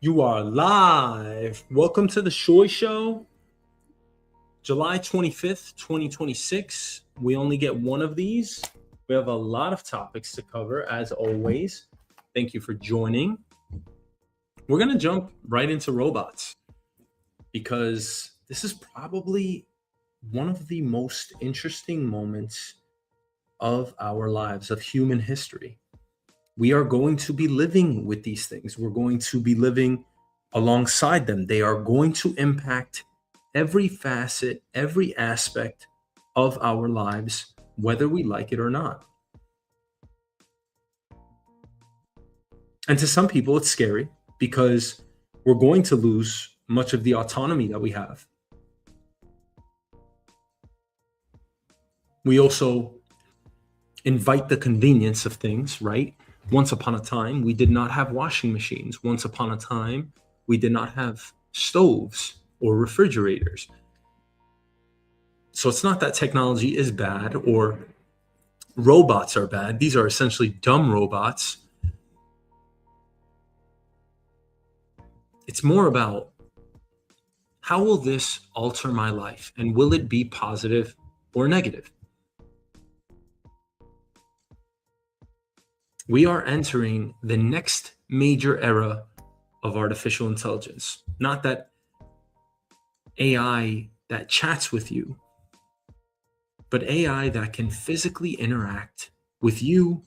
You are live. Welcome to the Shoy Show, July 25th, 2026. We only get one of these. We have a lot of topics to cover, as always. Thank you for joining. We're going to jump right into robots because this is probably one of the most interesting moments of our lives, of human history. We are going to be living with these things. We're going to be living alongside them. They are going to impact every facet, every aspect of our lives, whether we like it or not. And to some people, it's scary because we're going to lose much of the autonomy that we have. We also invite the convenience of things, right? Once upon a time, we did not have washing machines. Once upon a time, we did not have stoves or refrigerators. So it's not that technology is bad or robots are bad. These are essentially dumb robots. It's more about how will this alter my life and will it be positive or negative? We are entering the next major era of artificial intelligence. Not that AI that chats with you, but AI that can physically interact with you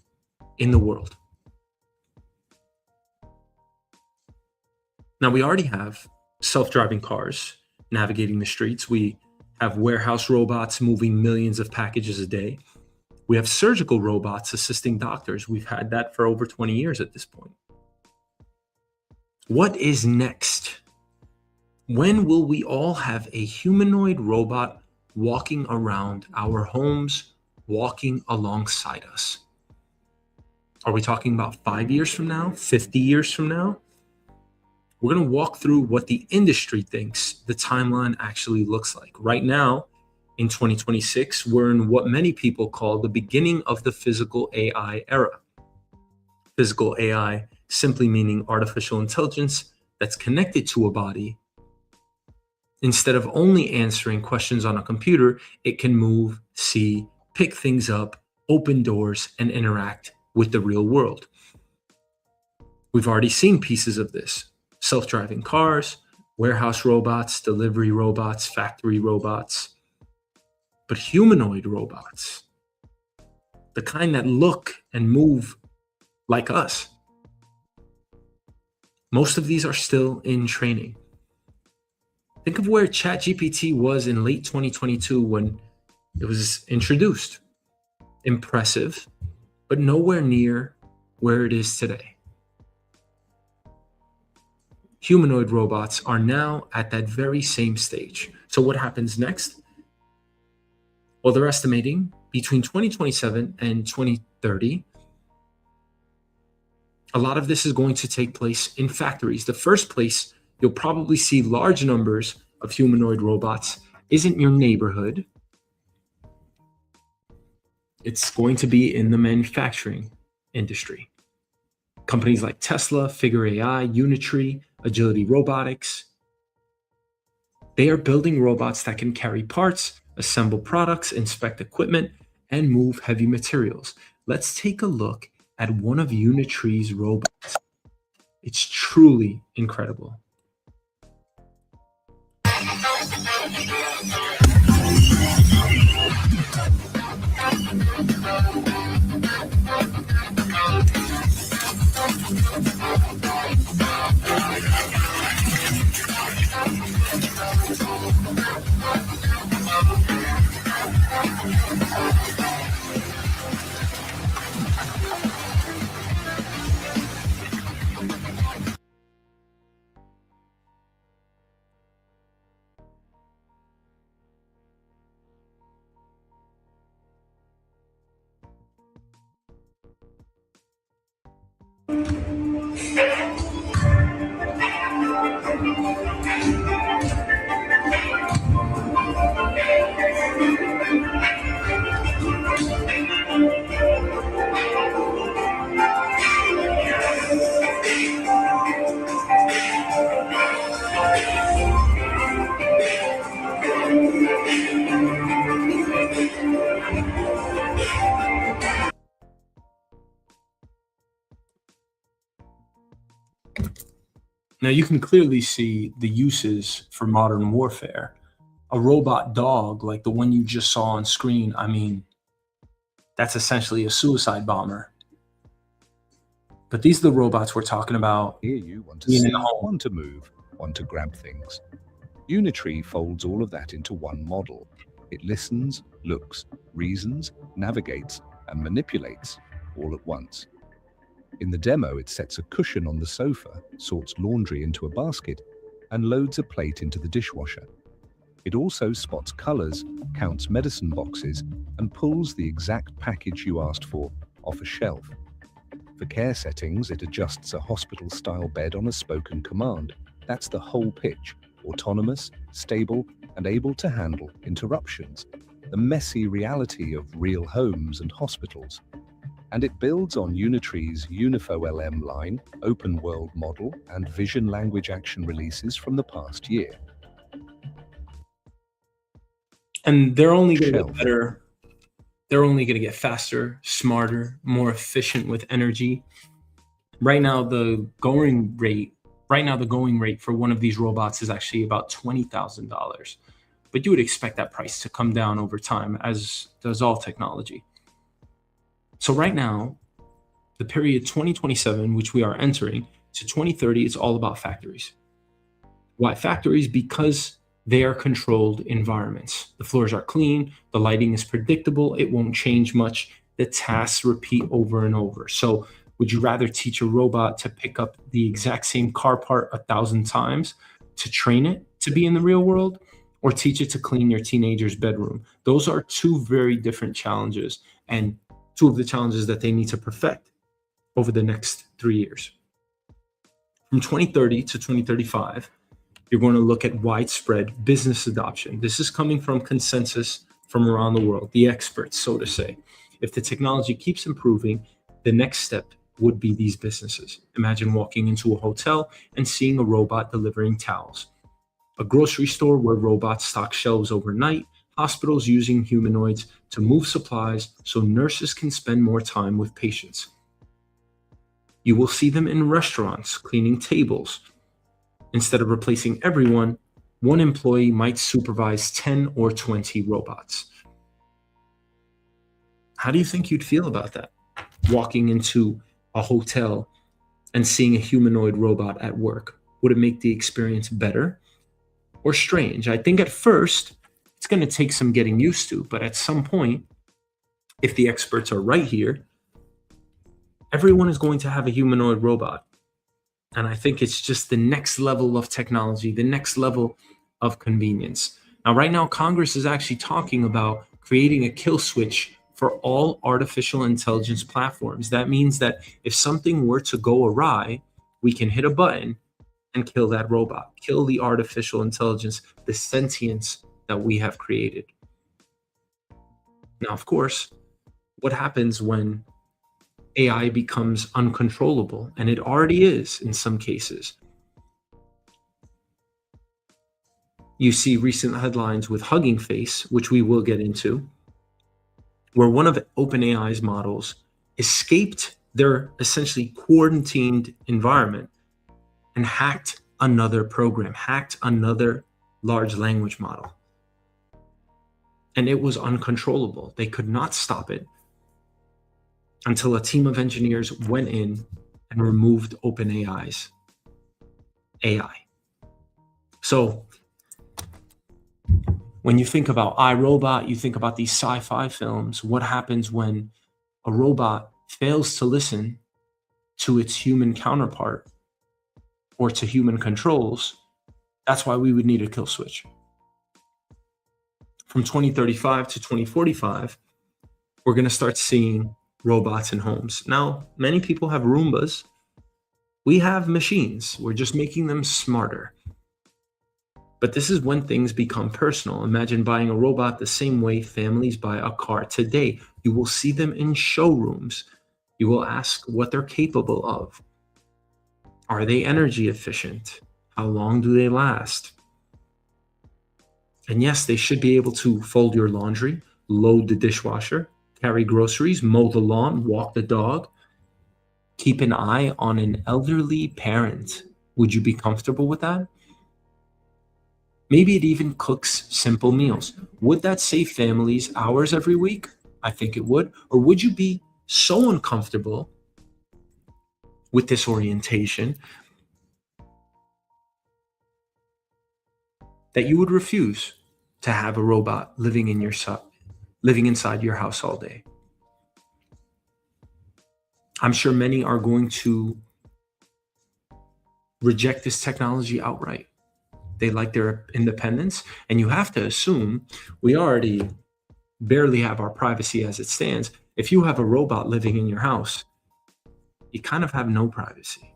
in the world. Now, we already have self-driving cars navigating the streets. We have warehouse robots moving millions of packages a day. We have surgical robots assisting doctors. We've had that for over 20 years at this point. What is next? When will we all have a humanoid robot walking around our homes, walking alongside us? Are we talking about 5 years from now, 50 years from now? We're going to walk through what the industry thinks the timeline actually looks like. Right now, in 2026, we're in what many people call the beginning of the physical AI era. Physical AI simply meaning artificial intelligence that's connected to a body. Instead of only answering questions on a computer, it can move, see, pick things up, open doors, and interact with the real world. We've already seen pieces of this. Self-driving cars, warehouse robots, delivery robots, factory robots. But humanoid robots, the kind that look and move like us, most of these are still in training. Think of where ChatGPT was in late 2022 when it was introduced. Impressive, but nowhere near where it is today. Humanoid robots are now at that very same stage. So what happens next? Well, they're estimating between 2027 and 2030, a lot of this is going to take place in factories. The first place you'll probably see large numbers of humanoid robots isn't your neighborhood. It's going to be in the manufacturing industry. Companies like Tesla, Figure AI, Unitree, Agility Robotics, they are building robots that can carry parts, assemble products, inspect equipment, and move heavy materials. Let's take a look at one of Unitree's robots. It's truly incredible. Now, you can clearly see the uses for modern warfare. A robot dog, like the one you just saw on screen, I mean, that's essentially a suicide bomber. But these are the robots we're talking about. Here you want to being in see, the home. want to move, want to grab things. Unitree folds all of that into one model. It listens, looks, reasons, navigates, and manipulates all at once. In the demo, it sets a cushion on the sofa, sorts laundry into a basket, and loads a plate into the dishwasher. It also spots colors, counts medicine boxes, and pulls the exact package you asked for off a shelf. For care settings, it adjusts a hospital-style bed on a spoken command. That's the whole pitch: autonomous, stable, and able to handle interruptions, the messy reality of real homes and hospitals. And it builds on Unitree's UniFo-LM line, open world model, and vision language action releases from the past year. And they're only going to Shelf. get better. They're only going to get faster, smarter, more efficient with energy. Right now, the going rate for one of these robots is actually about $20,000. But you would expect that price to come down over time, as does all technology. So right now, the period 2027, which we are entering, to 2030, it's all about factories. Why factories? Because they are controlled environments. The floors are clean, the lighting is predictable, it won't change much, the tasks repeat over and over. So would you rather teach a robot to pick up the exact same car part 1,000 times to train it to be in the real world, or teach it to clean your teenager's bedroom? Those are two very different challenges, and two of the challenges that they need to perfect over the next 3 years. From 2030 to 2035, you're going to look at widespread business adoption. This is coming from consensus from around the world, the experts, so to say. If the technology keeps improving, the next step would be these businesses. Imagine walking into a hotel and seeing a robot delivering towels, a grocery store where robots stock shelves overnight, hospitals using humanoids to move supplies so nurses can spend more time with patients. You will see them in restaurants cleaning tables. Instead of replacing everyone, one employee might supervise 10 or 20 robots. How do you think you'd feel about that? Walking into a hotel and seeing a humanoid robot at work. Would it make the experience better or strange? I think at first it's going to take some getting used to, but at some point, if the experts are right here, everyone is going to have a humanoid robot. And I think it's just the next level of technology, the next level of convenience. Now, right now, Congress is actually talking about creating a kill switch for all artificial intelligence platforms. That means that if something were to go awry, we can hit a button and kill that robot, kill the artificial intelligence, the sentience that we have created. Now, of course, what happens when AI becomes uncontrollable? And it already is in some cases. You see recent headlines with Hugging Face, which we will get into, where one of OpenAI's models escaped their essentially quarantined environment and hacked another program, hacked another large language model. And it was uncontrollable. They could not stop it until a team of engineers went in and removed OpenAI's AI. So when you think about iRobot, you think about these sci-fi films. What happens when a robot fails to listen to its human counterpart or to human controls? That's why we would need a kill switch. From 2035 to 2045, we're going to start seeing robots in homes. Now, many people have Roombas. We have machines. We're just making them smarter. But this is when things become personal. Imagine buying a robot the same way families buy a car today. You will see them in showrooms. You will ask what they're capable of. Are they energy efficient? How long do they last? And yes, they should be able to fold your laundry, load the dishwasher, carry groceries, mow the lawn, walk the dog, keep an eye on an elderly parent Would you be comfortable with that? Maybe it even cooks simple meals. Would that save families hours every week? I think it would. Or would you be so uncomfortable with this orientation that you would refuse to have a robot living inside your house all day? I'm sure many are going to reject this technology outright. They like their independence, and you have to assume we already barely have our privacy as it stands. If you have a robot living in your house, you kind of have no privacy.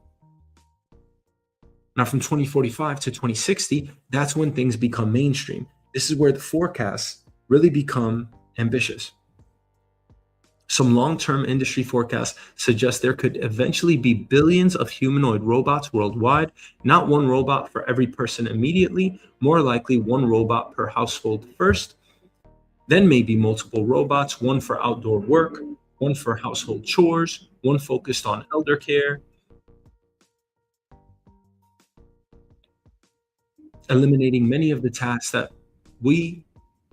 Now, from 2045 to 2060, that's when things become mainstream. This is where the forecasts really become ambitious. Some long-term industry forecasts suggest there could eventually be billions of humanoid robots worldwide, not one robot for every person immediately, more likely one robot per household first, then maybe multiple robots, one for outdoor work, one for household chores, one focused on elder care, eliminating many of the tasks that we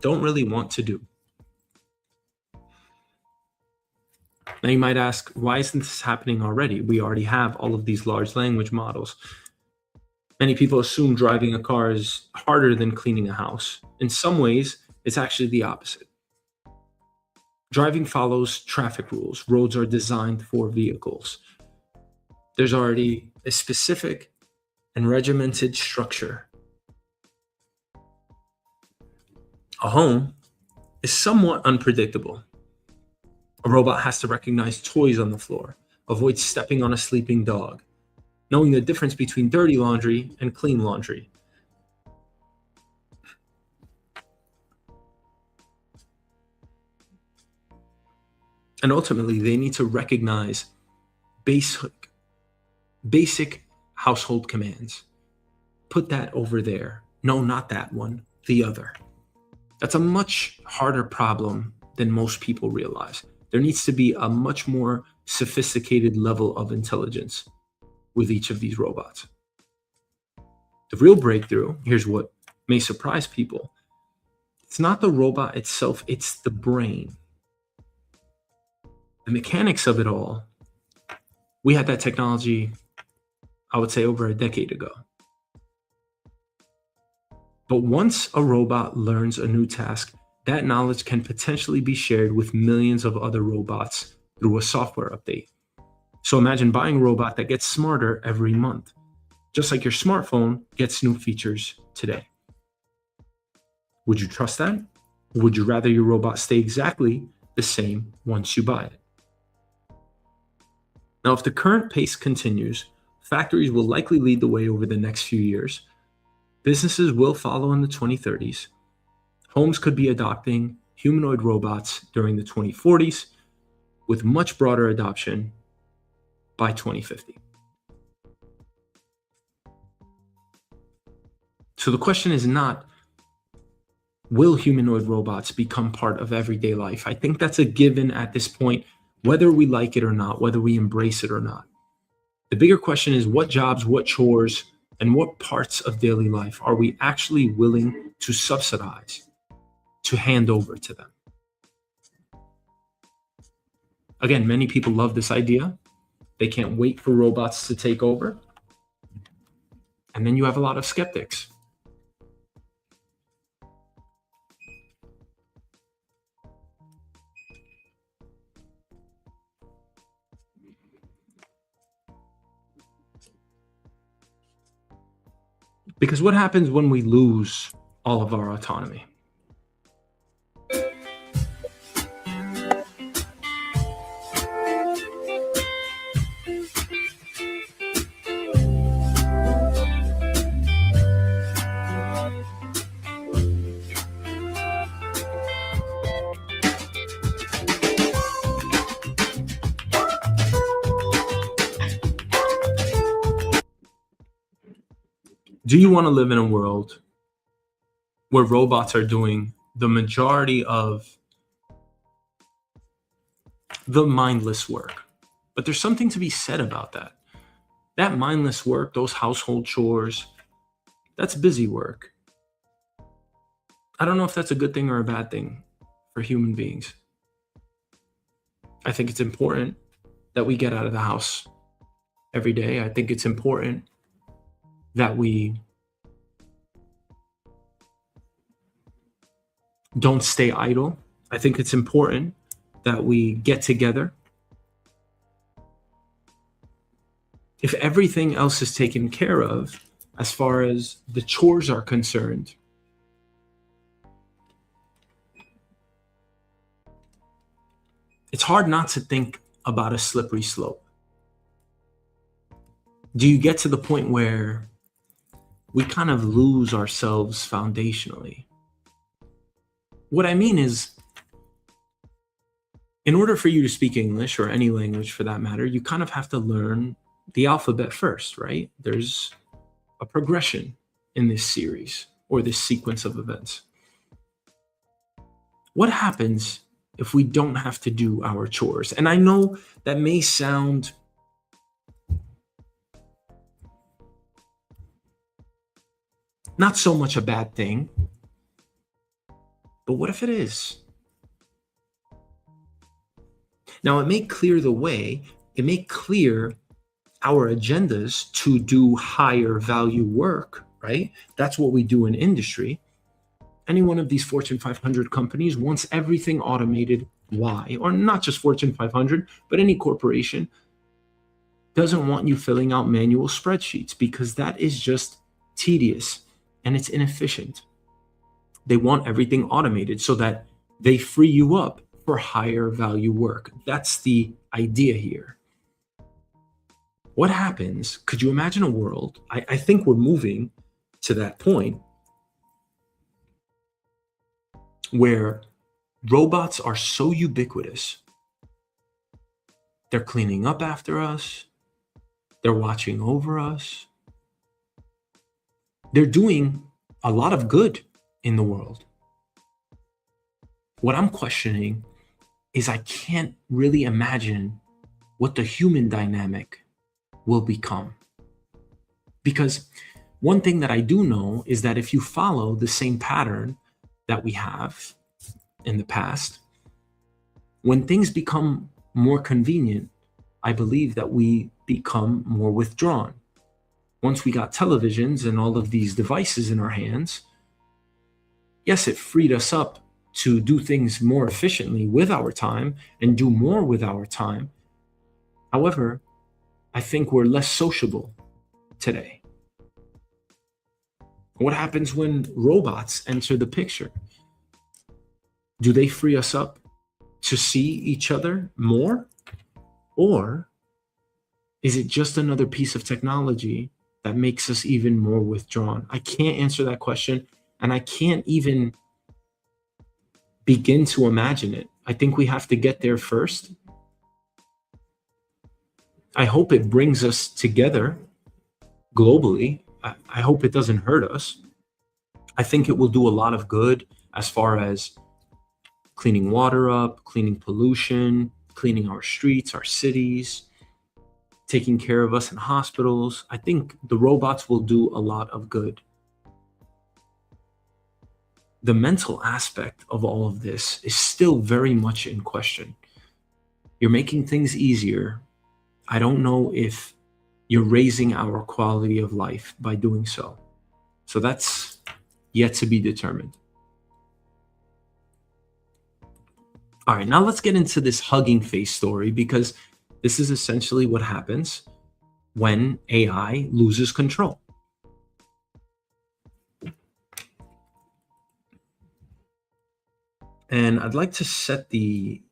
don't really want to do. Now you might ask, why isn't this happening already? We already have all of these large language models. Many people assume driving a car is harder than cleaning a house. In some ways, it's actually the opposite. Driving follows traffic rules. Roads are designed for vehicles. There's already a specific and regimented structure. A home is somewhat unpredictable. A robot has to recognize toys on the floor, avoid stepping on a sleeping dog, knowing the difference between dirty laundry and clean laundry. And ultimately, they need to recognize basic household commands. Put that over there. No, not that one, the other. That's a much harder problem than most people realize. There needs to be a much more sophisticated level of intelligence with each of these robots. The real breakthrough, here's what may surprise people. It's not the robot itself, it's the brain. The mechanics of it all, we had that technology, I would say, over a decade ago. But once a robot learns a new task, that knowledge can potentially be shared with millions of other robots through a software update. So imagine buying a robot that gets smarter every month, just like your smartphone gets new features today. Would you trust that? Or would you rather your robot stay exactly the same once you buy it? Now, if the current pace continues, factories will likely lead the way over the next few years. Businesses will follow in the 2030s. Homes could be adopting humanoid robots during the 2040s, with much broader adoption by 2050. So the question is not, will humanoid robots become part of everyday life? I think that's a given at this point, whether we like it or not, whether we embrace it or not. The bigger question is, what jobs, what chores, and what parts of daily life are we actually willing to subsidize, to hand over to them? Again, many people love this idea. They can't wait for robots to take over. And then you have a lot of skeptics. Because what happens when we lose all of our autonomy? Do you want to live in a world where robots are doing the majority of the mindless work? But there's something to be said about that. That mindless work, those household chores, that's busy work. I don't know if that's a good thing or a bad thing for human beings. I think it's important that we get out of the house every day. I think it's important that we don't stay idle. I think it's important that we get together. If everything else is taken care of, as far as the chores are concerned, it's hard not to think about a slippery slope. Do you get to the point where we kind of lose ourselves foundationally? What I mean is, in order for you to speak English or any language for that matter, you kind of have to learn the alphabet first, right? There's a progression in this series or this sequence of events. What happens if we don't have to do our chores? And I know that may sound not so much a bad thing, but what if it is? Now, it may clear the way, it may clear our agendas to do higher value work, right? That's what we do in industry. Any one of these Fortune 500 companies wants everything automated. Why? Or not just Fortune 500, but any corporation doesn't want you filling out manual spreadsheets because that is just tedious and it's inefficient. They want everything automated so that they free you up for higher value work. That's the idea here. What happens? Could you imagine a world? I think we're moving to that point where robots are so ubiquitous. They're cleaning up after us. They're watching over us. They're doing a lot of good in the world. What I'm questioning is I can't really imagine what the human dynamic will become. Because one thing that I do know is that if you follow the same pattern that we have in the past, when things become more convenient, I believe that we become more withdrawn. Once we got televisions and all of these devices in our hands, yes, it freed us up to do things more efficiently with our time and do more with our time. However, I think we're less sociable today. What happens when robots enter the picture? Do they free us up to see each other more? Or is it just another piece of technology that makes us even more withdrawn? I can't answer that question, and I can't even begin to imagine it. I think we have to get there first. I hope it brings us together globally. I hope it doesn't hurt us. I think it will do a lot of good as far as cleaning water up, cleaning pollution, cleaning our streets, our cities, taking care of us in hospitals. I think the robots will do a lot of good. The mental aspect of all of this is still very much in question. You're making things easier. I don't know if you're raising our quality of life by doing so. So that's yet to be determined. All right, now let's get into this Hugging Face story, because this is essentially what happens when AI loses control. And I'd like to set the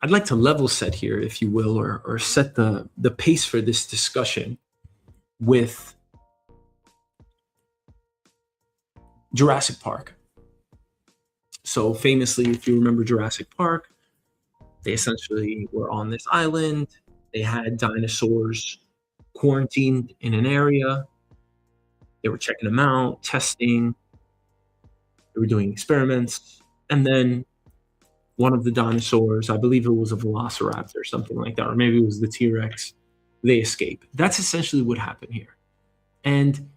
I'd like to level set here, if you will, or set the pace for this discussion with Jurassic Park. So famously, if you remember Jurassic Park, they essentially were on this island. They had dinosaurs quarantined in an area. They were checking them out, testing. They were doing experiments. And then one of the dinosaurs, I believe it was a velociraptor or something like that, or maybe it was the T-Rex, they escape. That's essentially what happened here. And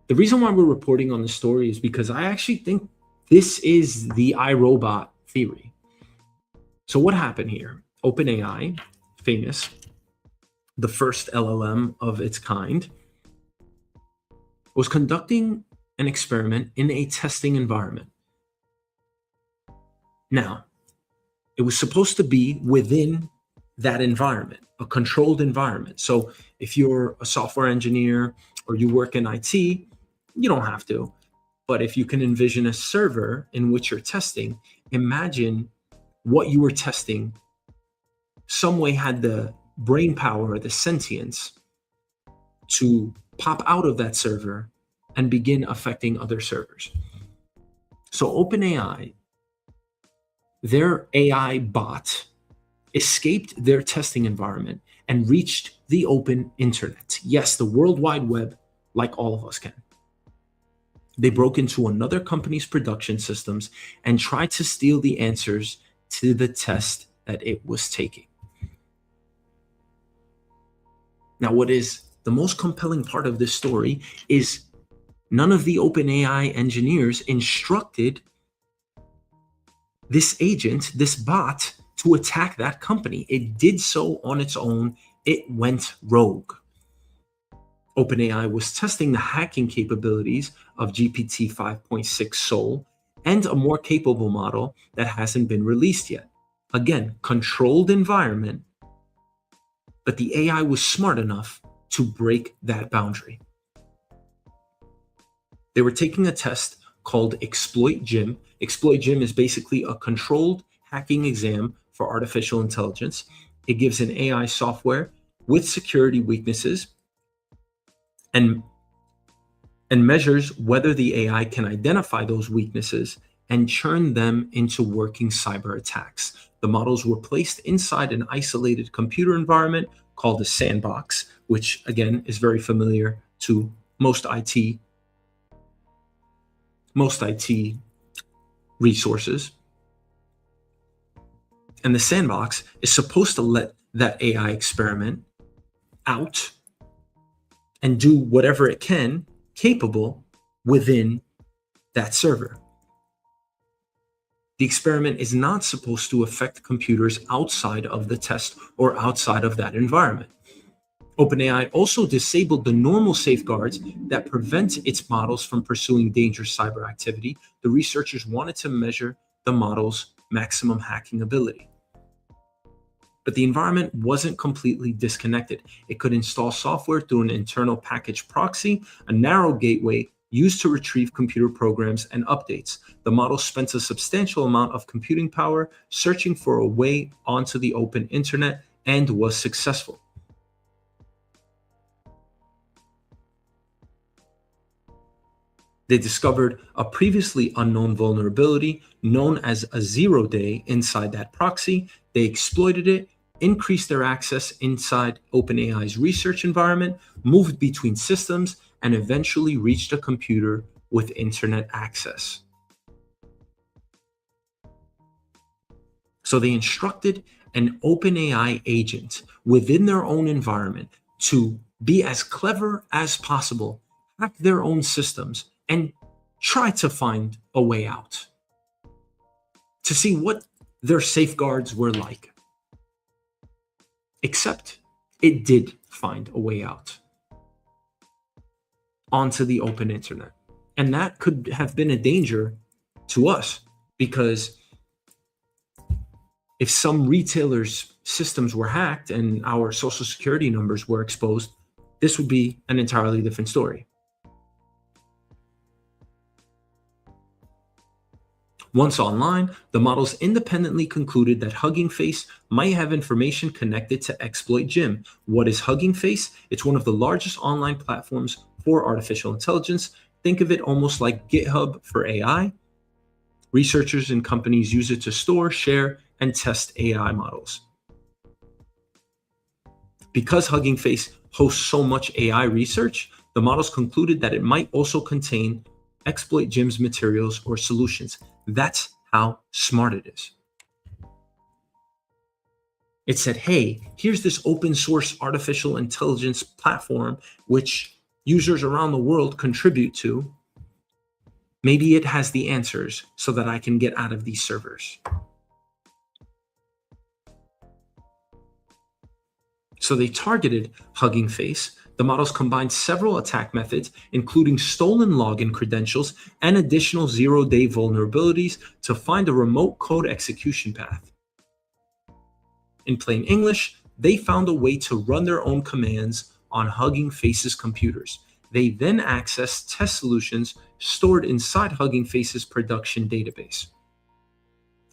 the reason why we're reporting on the story is because I actually think this is the iRobot theory. So what happened here? OpenAI, famous, the first LLM of its kind, was conducting an experiment in a testing environment. Now, it was supposed to be within that environment, a controlled environment. So if you're a software engineer or you work in IT, you don't have to. But if you can envision a server in which you're testing, imagine what you were testing some way had the brain power or the sentience to pop out of that server and begin affecting other servers. So OpenAI, their AI bot, escaped their testing environment and reached the open internet. Yes, the World Wide Web, like all of us can. They broke into another company's production systems and tried to steal the answers to the test that it was taking. Now, what is the most compelling part of this story is none of the OpenAI engineers instructed this agent, this bot, to attack that company. It did so on its own. It went rogue. OpenAI was testing the hacking capabilities of GPT 5.6 Sol and a more capable model that hasn't been released yet. Again, controlled environment, but the AI was smart enough to break that boundary. They were taking a test called Exploit Gym. Exploit Gym is basically a controlled hacking exam for artificial intelligence. It gives an AI software with security weaknesses and measures whether the AI can identify those weaknesses and turn them into working cyber attacks. The models were placed inside an isolated computer environment called a sandbox, which again is very familiar to most IT resources. And the sandbox is supposed to let that AI experiment out and do whatever it can capable within that server. The experiment is not supposed to affect computers outside of the test or outside of that environment. OpenAI also disabled the normal safeguards that prevent its models from pursuing dangerous cyber activity. The researchers wanted to measure the model's maximum hacking ability. But the environment wasn't completely disconnected. It could install software through an internal package proxy, a narrow gateway used to retrieve computer programs and updates. The model spent a substantial amount of computing power searching for a way onto the open internet and was successful. They discovered a previously unknown vulnerability known as a 0-day inside that proxy. They exploited it, increased their access inside OpenAI's research environment, moved between systems, and eventually reached a computer with internet access. So they instructed an OpenAI agent within their own environment to be as clever as possible, hack their own systems, and try to find a way out, to see what their safeguards were like. Except it did find a way out onto the open internet. And that could have been a danger to us, because if some retailers' systems were hacked and our social security numbers were exposed, this would be an entirely different story. Once online, the models independently concluded that Hugging Face might have information connected to Exploit Gym. What is Hugging Face? It's one of the largest online platforms for artificial intelligence. Think of it almost like GitHub for AI. Researchers and companies use it to store, share, and test AI models. Because Hugging Face hosts so much AI research, the models concluded that it might also contain Exploit Gym's materials or solutions. That's how smart it is. It said, hey, here's this open source artificial intelligence platform which users around the world contribute to. Maybe it has the answers so that I can get out of these servers. So they targeted Hugging Face. The models combined several attack methods, including stolen login credentials and additional zero-day vulnerabilities to find a remote code execution path. In plain English, they found a way to run their own commands on Hugging Face's computers. They then accessed test solutions stored inside Hugging Face's production database.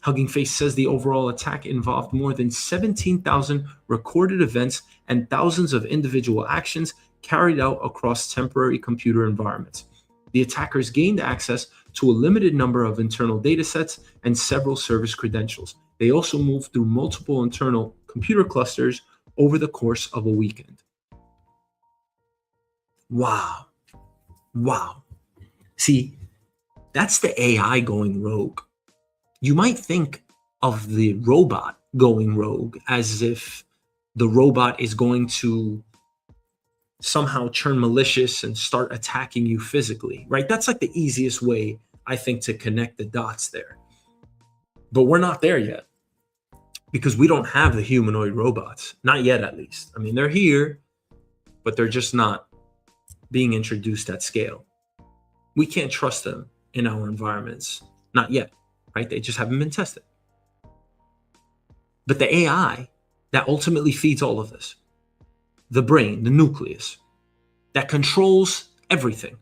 Hugging Face says the overall attack involved more than 17,000 recorded events and thousands of individual actions carried out across temporary computer environments. The attackers gained access to a limited number of internal datasets and several service credentials. They also moved through multiple internal computer clusters over the course of a weekend. Wow. Wow. See, that's the AI going rogue. You might think of the robot going rogue as if the robot is going to somehow turn malicious and start attacking you physically, right? That's like the easiest way, I think, to connect the dots there. But we're not there yet because we don't have the humanoid robots, not yet at least. I mean, they're here, but they're just not being introduced at scale. We can't trust them in our environments, not yet, right? They just haven't been tested. But the AI that ultimately feeds all of this, the brain, the nucleus, that controls everything.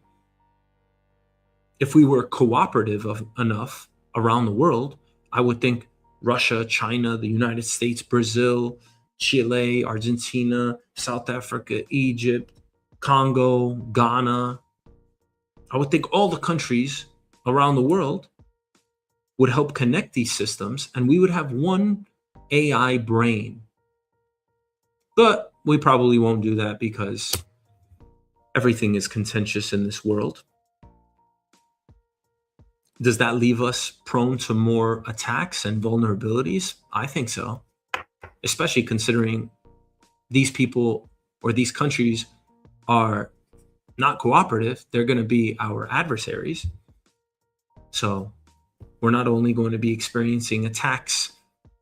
If we were cooperative enough around the world, I would think Russia, China, the United States, Brazil, Chile, Argentina, South Africa, Egypt, Congo, Ghana. I would think all the countries around the world would help connect these systems and we would have one AI brain. But we probably won't do that because everything is contentious in this world. Does that leave us prone to more attacks and vulnerabilities? I think so, especially considering these people or these countries are not cooperative. They're going to be our adversaries. So we're not only going to be experiencing attacks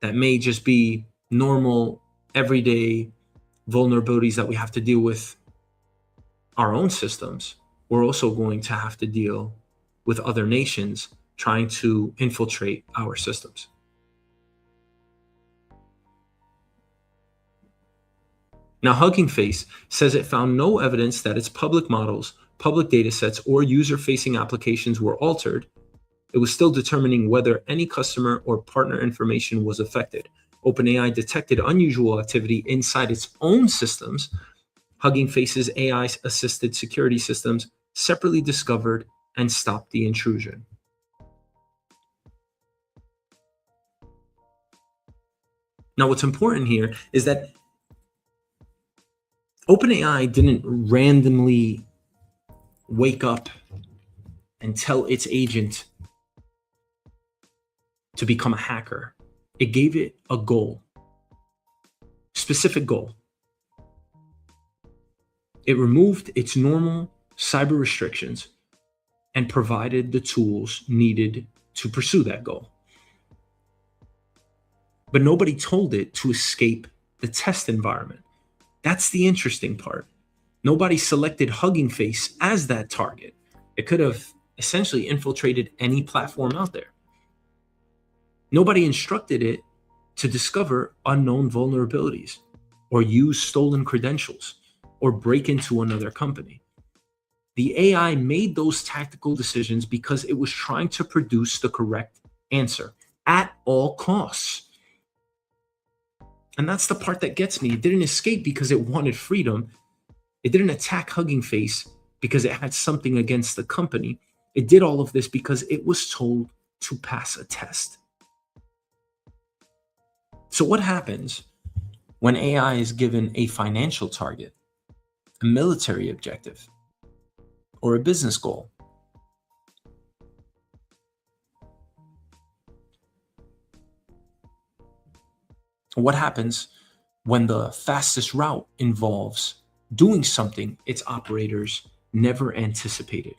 that may just be normal, everyday vulnerabilities that we have to deal with our own systems, we're also going to have to deal with other nations trying to infiltrate our systems. Now, Hugging Face says it found no evidence that its public models, public datasets, or user-facing applications were altered. It was still determining whether any customer or partner information was affected. OpenAI detected unusual activity inside its own systems. Hugging Face's AI-assisted security systems separately discovered and stopped the intrusion. Now, what's important here is that OpenAI didn't randomly wake up and tell its agent to become a hacker. It gave it a goal, specific goal. It removed its normal cyber restrictions and provided the tools needed to pursue that goal. But nobody told it to escape the test environment. That's the interesting part. Nobody selected Hugging Face as that target. It could have essentially infiltrated any platform out there. Nobody instructed it to discover unknown vulnerabilities or use stolen credentials or break into another company. The AI made those tactical decisions because it was trying to produce the correct answer at all costs. And that's the part that gets me. It didn't escape because it wanted freedom. It didn't attack Hugging Face because it had something against the company. It did all of this because it was told to pass a test. So what happens when AI is given a financial target, a military objective, or a business goal? What happens when the fastest route involves doing something its operators never anticipated?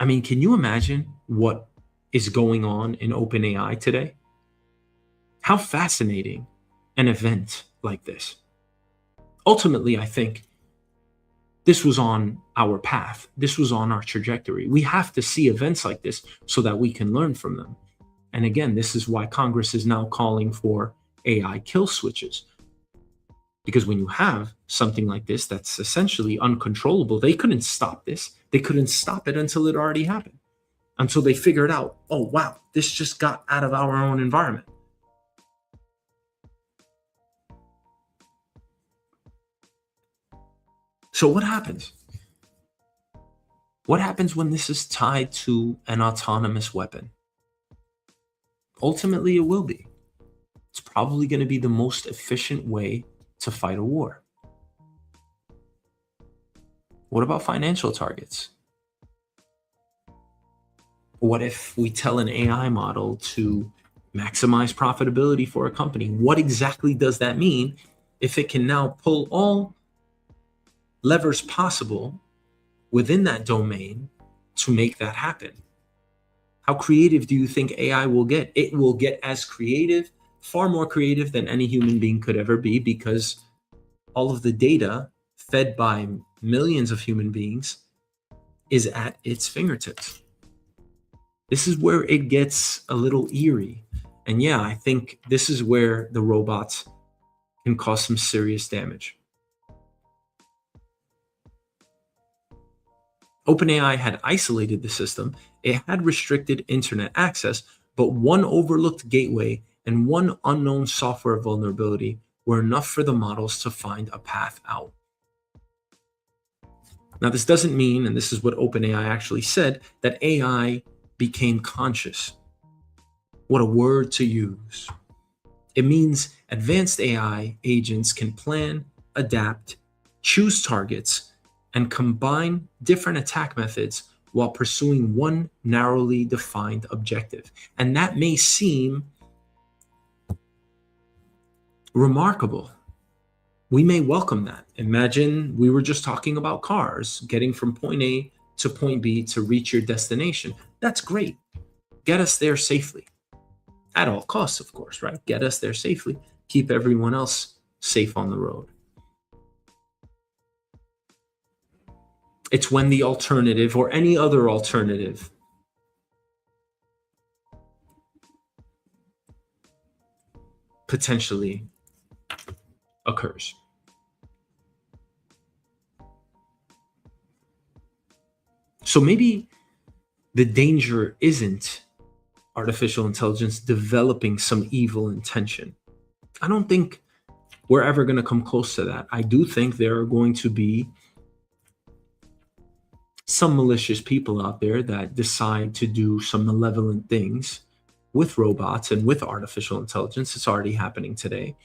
I mean, can you imagine what is going on in OpenAI today? How fascinating an event like this. Ultimately, I think this was on our path. This was on our trajectory. We have to see events like this so that we can learn from them. And again, this is why Congress is now calling for AI kill switches. Because when you have something like this that's essentially uncontrollable, they couldn't stop this. They couldn't stop it until it already happened, until they figured out, oh, wow, this just got out of our own environment. So what happens? What happens when this is tied to an autonomous weapon? Ultimately, it will be. It's probably going to be the most efficient way to fight a war. What about financial targets? What if we tell an AI model to maximize profitability for a company? What exactly does that mean if it can now pull all levers possible within that domain to make that happen? How creative do you think AI will get? It will get as creative, far more creative than any human being could ever be, because all of the data fed by millions of human beings is at its fingertips. This is where it gets a little eerie. And yeah, I think this is where the robots can cause some serious damage. OpenAI had isolated the system. It had restricted internet access, but one overlooked gateway and one unknown software vulnerability were enough for the models to find a path out. Now, this doesn't mean, and this is what OpenAI actually said, that AI became conscious. What a word to use. It means advanced AI agents can plan, adapt, choose targets, and combine different attack methods while pursuing one narrowly defined objective. And that may seem remarkable. We may welcome that. Imagine we were just talking about cars, getting from point A to point B to reach your destination. That's great. Get us there safely. At all costs, of course, right? Get us there safely. Keep everyone else safe on the road. It's when the alternative or any other alternative potentially occurs. So maybe the danger isn't artificial intelligence developing some evil intention. I don't think we're ever going to come close to that. I do think there are going to be some malicious people out there that decide to do some malevolent things with robots and with artificial intelligence. It's already happening today.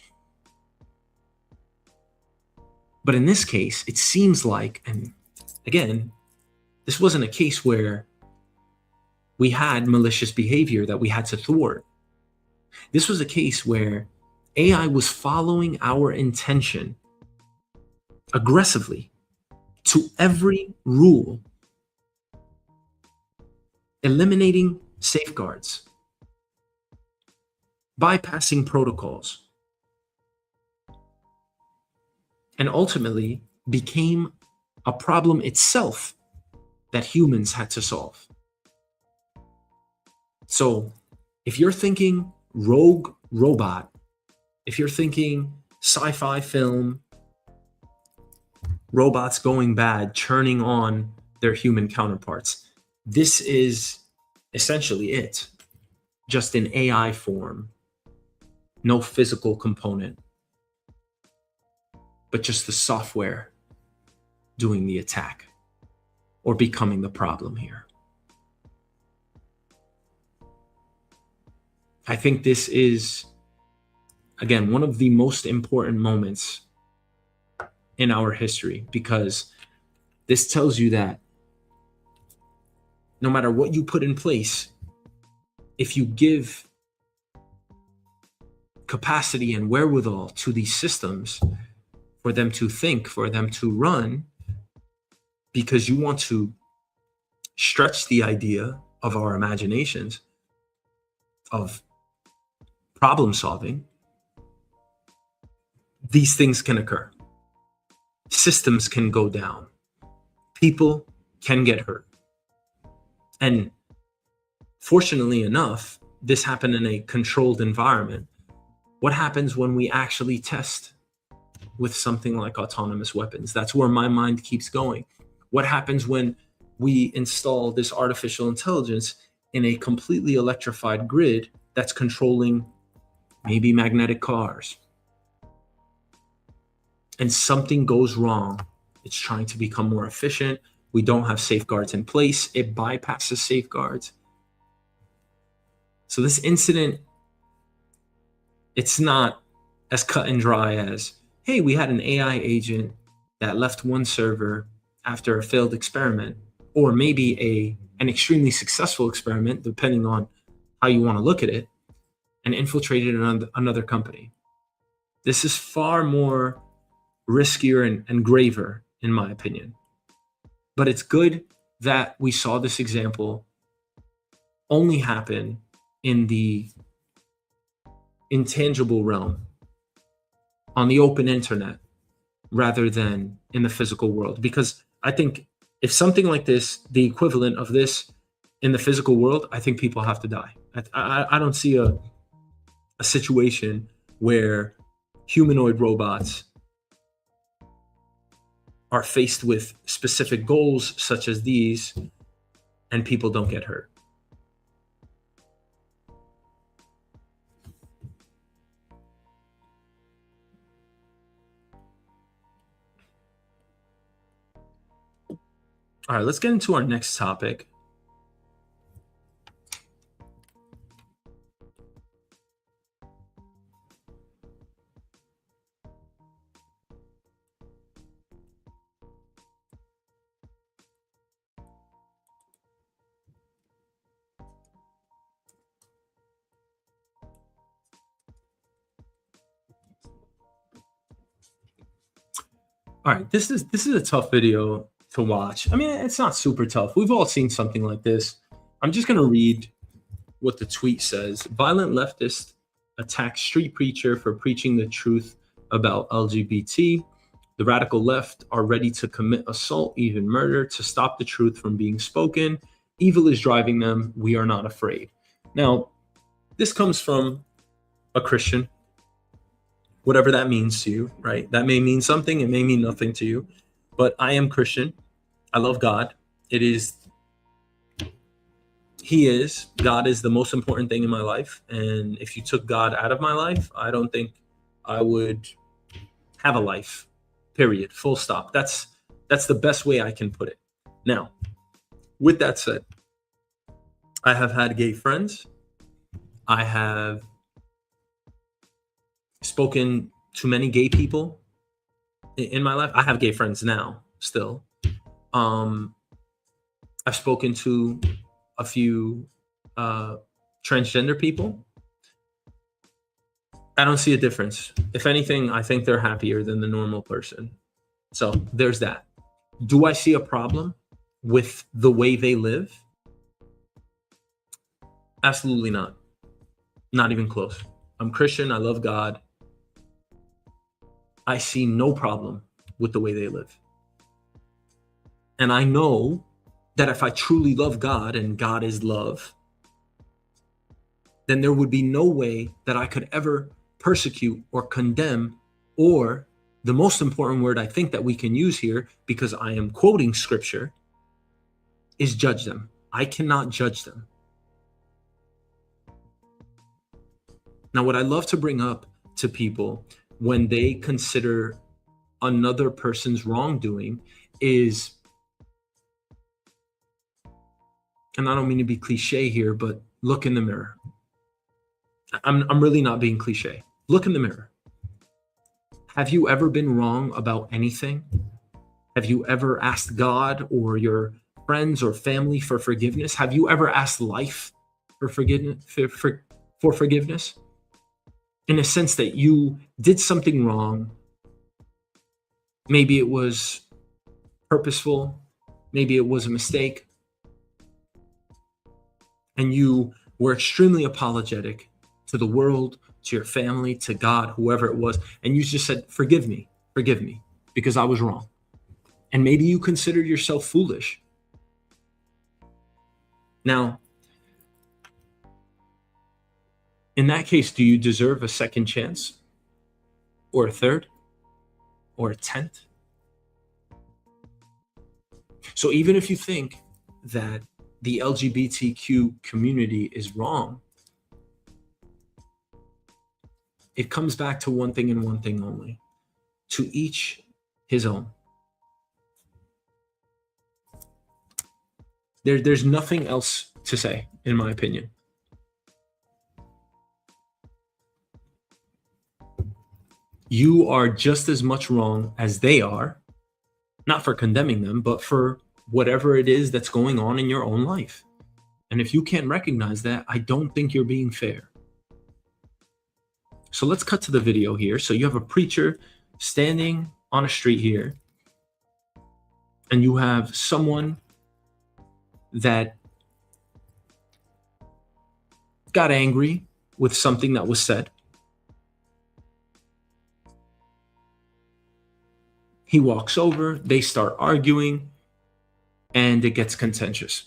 But in this case, it seems like, and again, this wasn't a case where we had malicious behavior that we had to thwart. This was a case where AI was following our intention aggressively to every rule, eliminating safeguards, bypassing protocols, and ultimately became a problem itself that humans had to solve. So if you're thinking rogue robot, if you're thinking sci-fi film, robots going bad, churning on their human counterparts, this is essentially it, just in AI form, no physical component, but just the software doing the attack or becoming the problem here. I think this is, again, one of the most important moments in our history, because this tells you that no matter what you put in place, if you give capacity and wherewithal to these systems for them to think, for them to run, because you want to stretch the idea of our imaginations of problem solving, these things can occur. Systems can go down. People can get hurt. And fortunately enough, this happened in a controlled environment. What happens when we actually test with something like autonomous weapons? That's where my mind keeps going. What happens when we install this artificial intelligence in a completely electrified grid that's controlling maybe magnetic cars? And something goes wrong. It's trying to become more efficient. We don't have safeguards in place. It bypasses safeguards. So this incident, it's not as cut and dry as, hey, we had an AI agent that left one server after a failed experiment, or maybe an extremely successful experiment, depending on how you want to look at it, and infiltrated another company. This is far more riskier and graver, in my opinion. But it's good that we saw this example only happen in the intangible realm, on the open internet, rather than in the physical world. Because I think if something like this, the equivalent of this in the physical world, I think people have to die. I don't see a situation where humanoid robots are faced with specific goals such as these and people don't get hurt. All right, let's get into our next topic. All right, this is a tough video to watch. I mean, it's not super tough. We've all seen something like this. I'm just going to read what the tweet says. Violent leftist attacks street preacher for preaching the truth about LGBT. The radical left are ready to commit assault, even murder, to stop the truth from being spoken. Evil is driving them. We are not afraid. Now, this comes from a Christian, whatever that means to you, right? That may mean something. It may mean nothing to you. But I am Christian. I love God. God is the most important thing in my life. And if you took God out of my life, I don't think I would have a life, period, full stop. That's the best way I can put it. Now, with that said, I have had gay friends. I have spoken to many gay people in my life. I have gay friends now, still. I've spoken to a few transgender people. I don't see a difference. If anything, I think they're happier than the normal person. So there's that. Do I see a problem with the way they live? Absolutely not. Not even close. I'm Christian. I love God. I see no problem with the way they live. And I know that if I truly love God and God is love, then there would be no way that I could ever persecute or condemn, or the most important word I think that we can use here, because I am quoting scripture, is judge them. I cannot judge them. Now, what I love to bring up to people when they consider another person's wrongdoing is, and I don't mean to be cliche here, but look in the mirror. I'm really not being cliche. Look in the mirror. Have you ever been wrong about anything? Have you ever asked God or your friends or family for forgiveness? Have you ever asked life for forgiveness? in a sense that you did something wrong. Maybe it was purposeful, maybe it was a mistake, and you were extremely apologetic to the world, to your family, to God, whoever it was, and you just said, forgive me, because I was wrong. And maybe you considered yourself foolish. Now, in that case, do you deserve a second chance, or a third, or a 10th? So even if you think that the LGBTQ community is wrong, it comes back to one thing and one thing only: to each his own. There's nothing else to say, in my opinion. You are just as much wrong as they are, not for condemning them, but for whatever it is that's going on in your own life. And if you can't recognize that, I don't think you're being fair. So let's cut to the video here. So you have a preacher standing on a street here, and you have someone that got angry with something that was said. He walks over, they start arguing, and it gets contentious.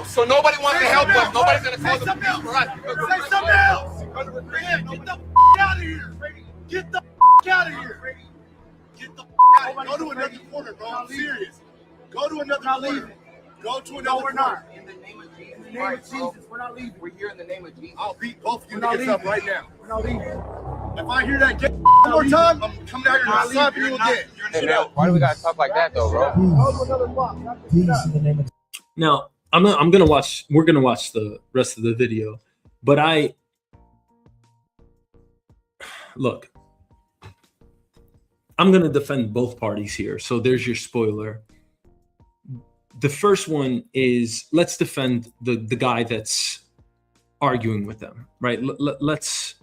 So nobody wants to help us. Nobody's going to call the police for us. Say something else. Get the out of here. Get the out of here. Get the out of here. Go to another corner, bro. I'm serious. Go to another corner. Go to another corner. No, we're not. In the name of Jesus. In the name of Jesus, we're not leaving. We're here in the name of Jesus. I'll beat both of you niggas up right now. We're not leaving. If I hear that one more time, I'm coming out here and slap you again. Hey, man, why do we gotta talk like that, though, bro? Now, I'm gonna watch. We're gonna watch the rest of the video, but look. I'm gonna defend both parties here. So there's your spoiler. The first one is, let's defend the guy that's arguing with them, right? Let's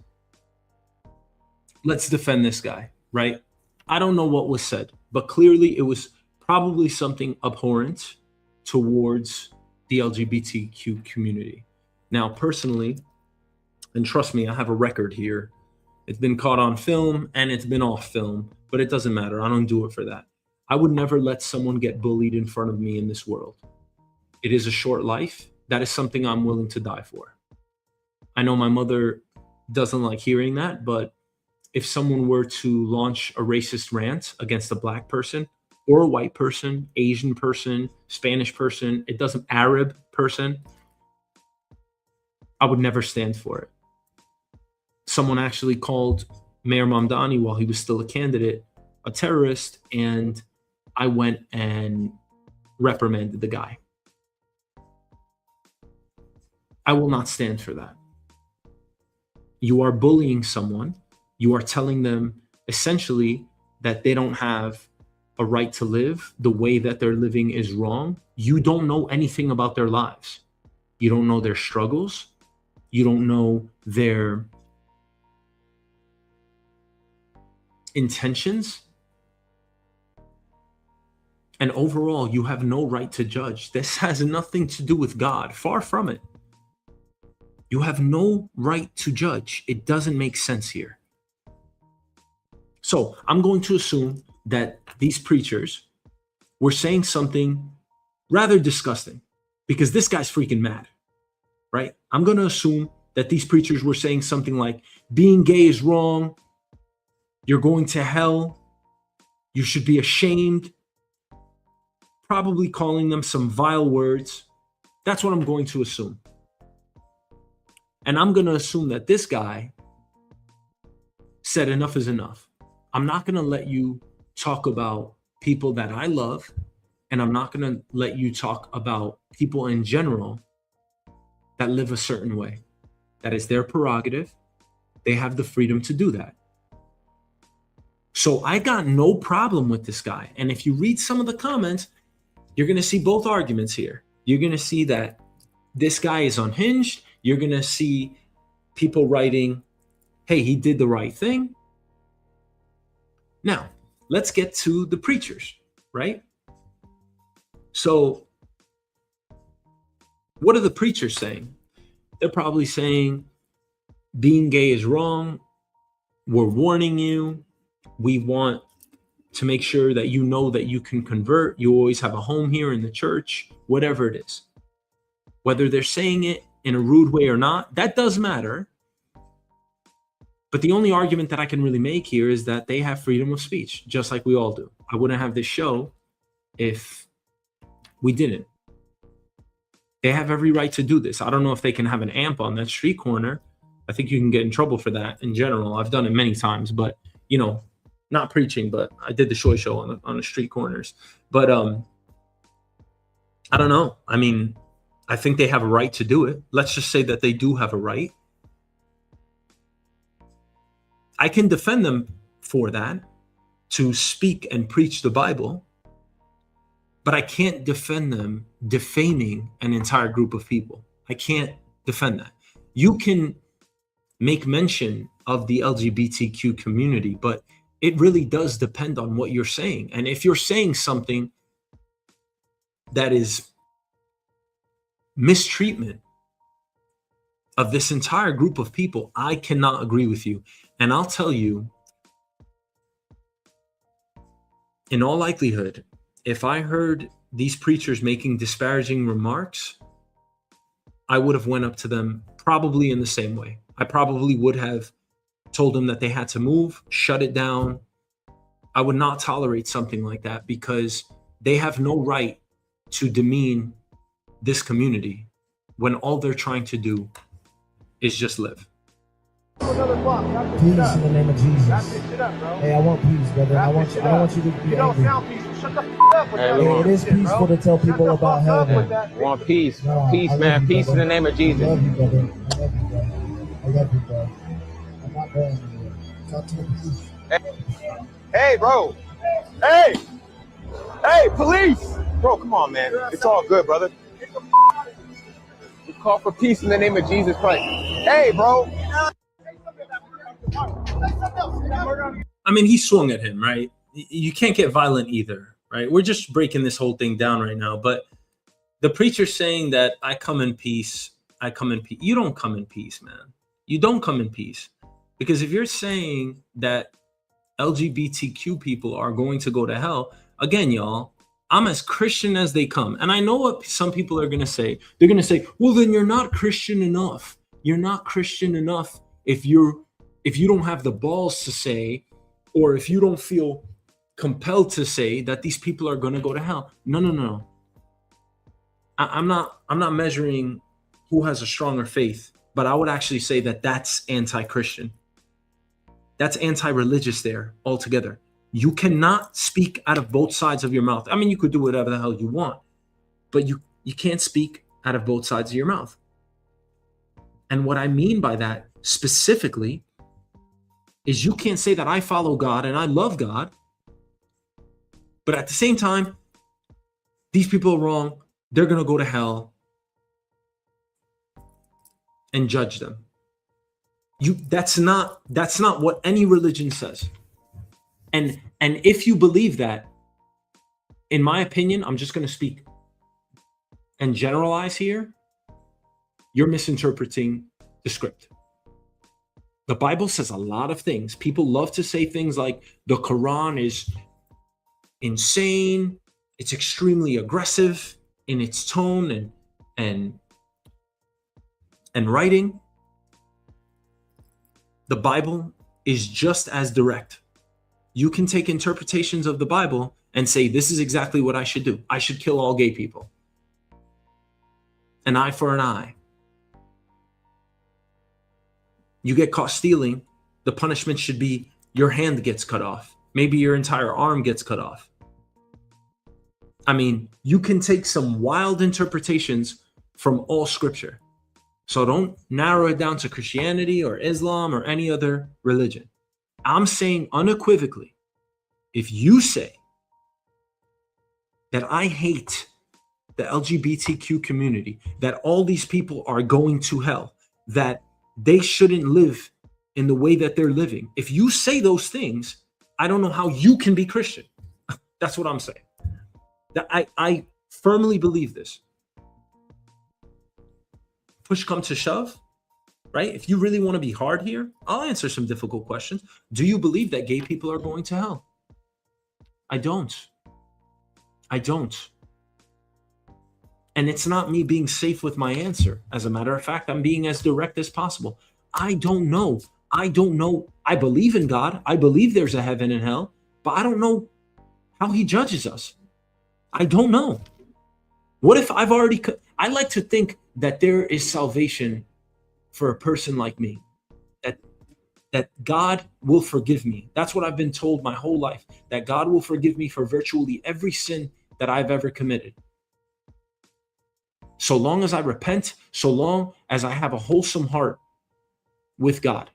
defend this guy, right? I don't know what was said, but clearly it was probably something abhorrent towards the LGBTQ community. Now, personally, and trust me, I have a record here. It's been caught on film and it's been off film, but it doesn't matter. I don't do it for that. I would never let someone get bullied in front of me in this world. It is a short life. That is something I'm willing to die for. I know my mother doesn't like hearing that, but if someone were to launch a racist rant against a black person or a white person, Asian person, Spanish person, it doesn't, Arab person, I would never stand for it. Someone actually called Mayor Mamdani, while he was still a candidate, a terrorist, and I went and reprimanded the guy. I will not stand for that. You are bullying someone. You are telling them essentially that they don't have a right to live. The way that they're living is wrong. You don't know anything about their lives. You don't know their struggles. You don't know their intentions. And overall, you have no right to judge. This has nothing to do with God. Far from it. You have no right to judge. It doesn't make sense here. So I'm going to assume that these preachers were saying something rather disgusting, because this guy's freaking mad, right? I'm going to assume that these preachers were saying something like, being gay is wrong. You're going to hell. You should be ashamed. Probably calling them some vile words. That's what I'm going to assume. And I'm going to assume that this guy said enough is enough. I'm not going to let you talk about people that I love, and I'm not going to let you talk about people in general that live a certain way. That is their prerogative. They have the freedom to do that. So I got no problem with this guy. And if you read some of the comments, you're going to see both arguments here. You're going to see that this guy is unhinged. You're going to see people writing, hey, he did the right thing. Now, let's get to the preachers, right? So what are the preachers saying? They're probably saying being gay is wrong. We're warning you. We want to make sure that you know that you can convert. You always have a home here in the church, whatever it is. Whether they're saying it in a rude way or not, that does matter. But the only argument that I can really make here is that they have freedom of speech, just like we all do. I wouldn't have this show if we didn't. They have every right to do this. I don't know if they can have an amp on that street corner. I think you can get in trouble for that in general. I've done it many times, but, you know, not preaching, but I did the show on the street corners. But I don't know. I mean, I think they have a right to do it. Let's just say that they do have a right. I can defend them for that, to speak and preach the Bible, but I can't defend them defaming an entire group of people. I can't defend that. You can make mention of the LGBTQ community, but it really does depend on what you're saying. And if you're saying something that is mistreatment of this entire group of people, I cannot agree with you. And I'll tell you, in all likelihood, if I heard these preachers making disparaging remarks, I would have went up to them probably in the same way. I probably would have told them that they had to move, shut it down. I would not tolerate something like that, because they have no right to demean this community when all they're trying to do is just live. Peace in the name of Jesus. Hey, I want peace, brother. I don't want you to be angry. Shut the f up. Hey, it is peaceful to tell people about heaven. Want peace. Peace, man. Peace in the name of Jesus. I love you, brother. I love you, bro. I'm not going anywhere. Talk to the police. Hey, bro. Hey. Hey, police. Bro, come on, man. It's all good, brother. We call for peace in the name of Jesus Christ. Hey, bro. I mean, he swung at him, right? You can't get violent either, right? We're just breaking this whole thing down right now. But the preacher saying that I come in peace, I come in peace. You don't come in peace, man. You don't come in peace. Because if you're saying that LGBTQ people are going to go to hell, again, y'all, I'm as Christian as they come. And I know what some people are going to say. They're going to say, well, then you're not Christian enough. You're not Christian enough if you don't have the balls to say, or if you don't feel compelled to say that these people are going to go to hell. No. I'm not measuring who has a stronger faith, but I would actually say that that's anti-Christian. That's anti-religious there altogether. You cannot speak out of both sides of your mouth. I mean, you could do whatever the hell you want, but you can't speak out of both sides of your mouth. And what I mean by that specifically is you can't say that I follow God and I love God, but at the same time, these people are wrong. They're going to go to hell, and judge them. That's not what any religion says. And if you believe that, in my opinion, I'm just going to speak and generalize here, you're misinterpreting the script. The Bible says a lot of things. People love to say things like the Quran is insane, it's extremely aggressive in its tone and writing. The Bible is just as direct. You can take interpretations of the Bible and say, this is exactly what I should do. I should kill all gay people. An eye for an eye. You get caught stealing, the punishment should be your hand gets cut off. Maybe your entire arm gets cut off. I mean, you can take some wild interpretations from all scripture. So don't narrow it down to Christianity or Islam or any other religion. I'm saying unequivocally, if you say that I hate the LGBTQ community, that all these people are going to hell, that they shouldn't live in the way that they're living, if you say those things, I don't know how you can be Christian. That's what I'm saying. That I firmly believe this. Push come to shove, right? If you really want to be hard here, I'll answer some difficult questions. Do you believe that gay people are going to hell? I don't. And it's not me being safe with my answer. As a matter of fact, I'm being as direct as possible. I don't know. I believe in God. I believe there's a heaven and hell, but I don't know how he judges us. I don't know. What if I've already... I like to think that there is salvation for a person like me, that God will forgive me. That's what I've been told my whole life, that God will forgive me for virtually every sin that I've ever committed. So long as I repent, so long as I have a wholesome heart with God.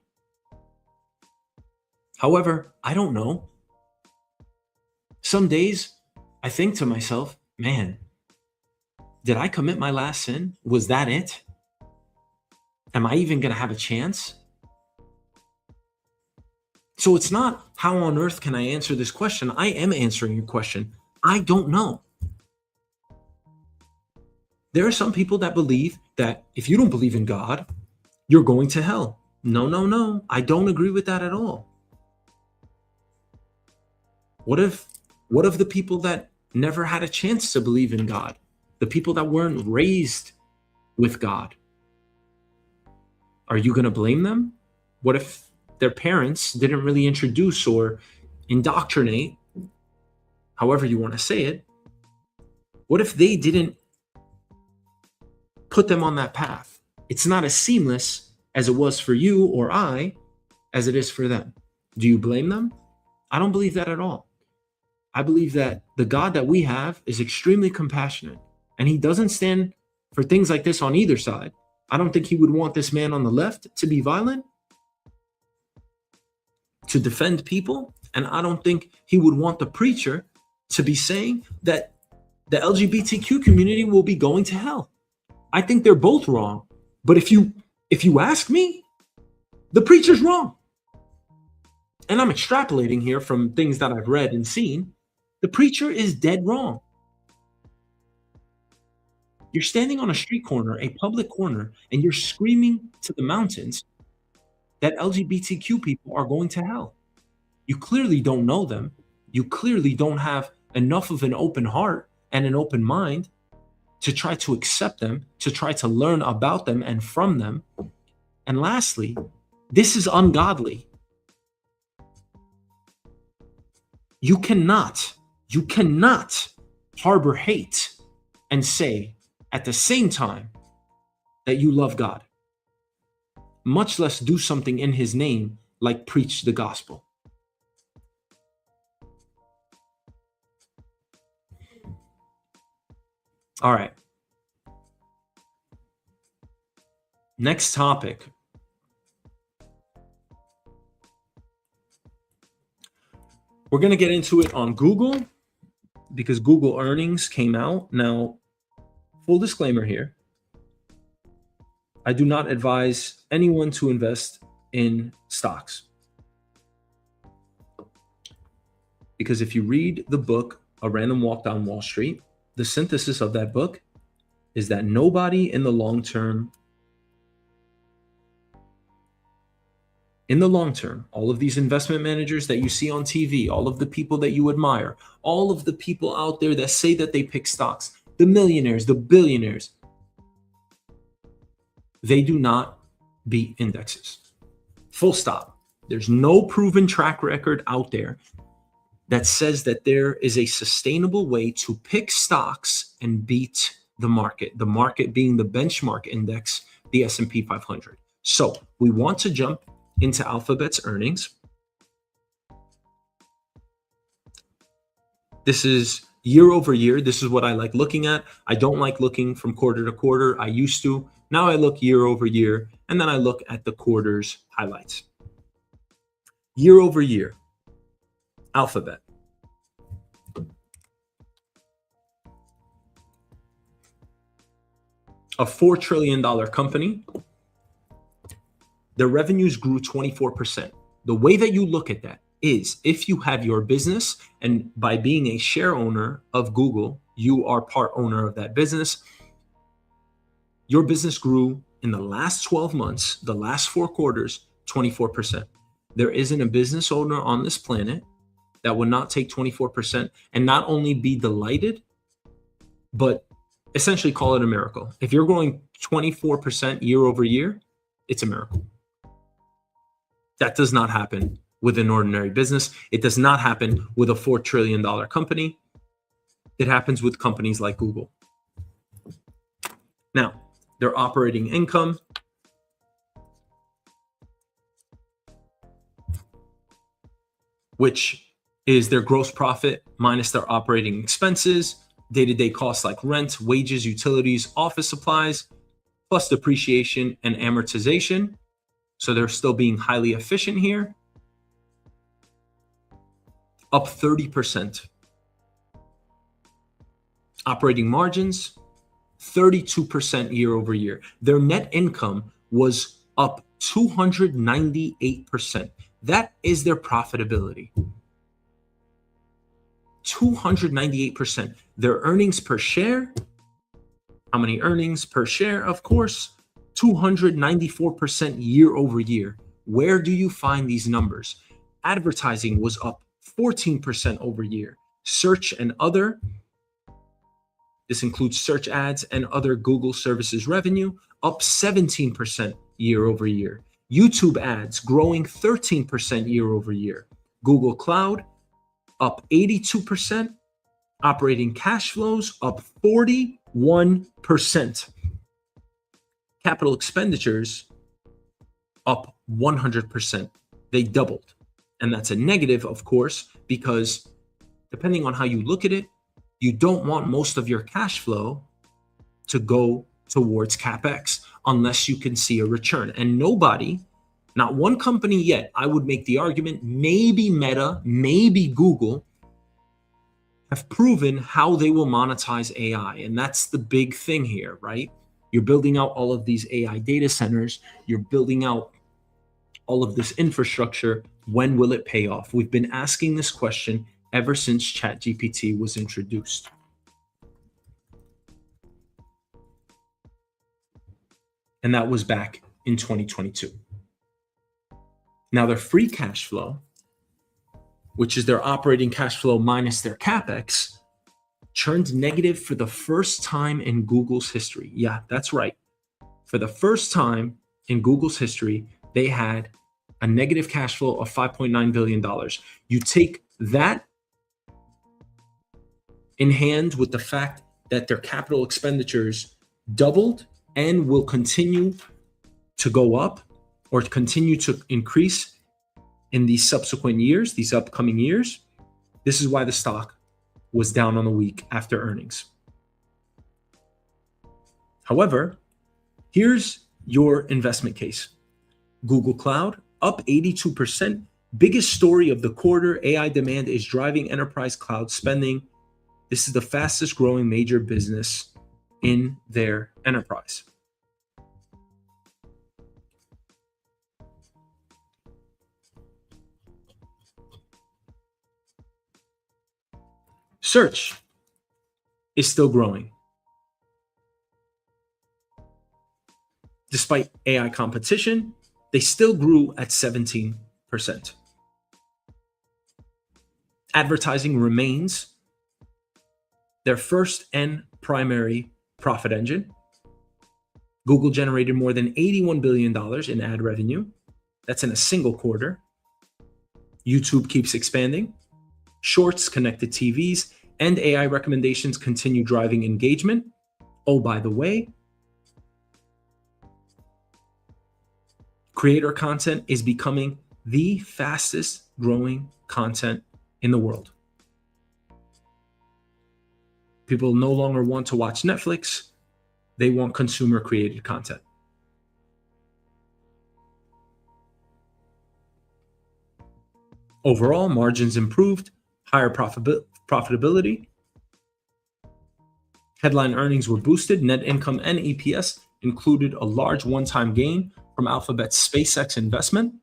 However, I don't know. Some days I think to myself, man, did I commit my last sin? Was that it? Am I even going to have a chance? So it's not how on earth can I answer this question. I am answering your question. I don't know. There are some people that believe that if you don't believe in God, you're going to hell. No. I don't agree with that at all. What if the people that never had a chance to believe in God, the people that weren't raised with God, are you going to blame them? What if their parents didn't really introduce or indoctrinate, however you want to say it? What if they didn't put them on that path? It's not as seamless as it was for you or I as it is for them. Do you blame them? I don't believe that at all. I believe that the God that we have is extremely compassionate, and he doesn't stand for things like this on either side. I don't think he would want this man on the left to be violent, to defend people, and I don't think he would want the preacher to be saying that the LGBTQ community will be going to hell. I think they're both wrong. But if you ask me, the preacher's wrong. And I'm extrapolating here from things that I've read and seen. The preacher is dead wrong. You're standing on a street corner, a public corner, and you're screaming to the mountains that LGBTQ people are going to hell. You clearly don't know them. You clearly don't have enough of an open heart and an open mind to try to accept them, to try to learn about them and from them. And lastly, this is ungodly. You cannot harbor hate and say at the same time that you love God, much less do something in his name like preach the gospel. All right. Next topic. We're going to get into it on Google because Google earnings came out. Now, full disclaimer here. I do not advise anyone to invest in stocks. Because if you read the book, A Random Walk Down Wall Street, the synthesis of that book is that nobody in the long term, all of these investment managers that you see on TV, all of the people that you admire, all of the people out there that say that they pick stocks, the millionaires, the billionaires, they do not beat indexes. Full stop. There's no proven track record out there that says that there is a sustainable way to pick stocks and beat the market being the benchmark index, the S&P 500. So we want to jump into Alphabet's earnings. This is year over year. This is what I like looking at. I don't like looking from quarter to quarter. I used to. Now I look year over year, and then I look at the quarter's highlights. Year over year, Alphabet. a $4 trillion company, their revenues grew 24%. The way that you look at that is if you have your business, and by being a share owner of Google, you are part owner of that business. Your business grew in the last 12 months, the last 4 quarters, 24%. There isn't a business owner on this planet that would not take 24% and not only be delighted, but essentially call it a miracle. If you're growing 24% year over year, it's a miracle. That does not happen with an ordinary business. It does not happen with a $4 trillion company. It happens with companies like Google. Now, their operating income, which is their gross profit minus their operating expenses, day-to-day costs like rent, wages, utilities, office supplies, plus depreciation and amortization. So they're still being highly efficient here. Up 30%. Operating margins, 32% year over year. Their net income was up 298%. That is their profitability. 298%. Their earnings per share, how many earnings per share? Of course, 294% year over year. Where do you find these numbers? Advertising was up 14% over year. Search and other, this includes search ads and other Google services revenue, up 17% year over year. YouTube ads growing 13% year over year. Google Cloud up 82%. Operating cash flows up 41%. Capital expenditures up 100%. They doubled. And that's a negative, of course, because depending on how you look at it, you don't want most of your cash flow to go towards CapEx unless you can see a return. And nobody, not one company yet, I would make the argument, maybe Meta, maybe Google, have proven how they will monetize AI. And that's the big thing here, right? You're building out all of these AI data centers. You're building out all of this infrastructure. When will it pay off? We've been asking this question ever since ChatGPT was introduced. And that was back in 2022. Now their free cash flow, which is their operating cash flow minus their CapEx, turned negative for the first time in Google's history. Yeah, that's right. For the first time in Google's history, they had a negative cash flow of $5.9 billion. You take that in hand with the fact that their capital expenditures doubled and will continue to go up or continue to increase in these subsequent years, these upcoming years. This is why the stock was down on the week after earnings. However, here's your investment case. Google Cloud up 82%. Biggest story of the quarter, AI demand is driving enterprise cloud spending. This is the fastest growing major business in their enterprise. Search is still growing. Despite AI competition, they still grew at 17%. Advertising remains their first and primary profit engine. Google generated more than $81 billion in ad revenue. That's in a single quarter. YouTube keeps expanding. Shorts, connected TVs, and AI recommendations continue driving engagement. Oh, by the way, creator content is becoming the fastest growing content in the world. People no longer want to watch Netflix. They want consumer created content. Overall, margins improved, higher profitability. Headline earnings were boosted. Net income and EPS included a large one-time gain from Alphabet's SpaceX investment.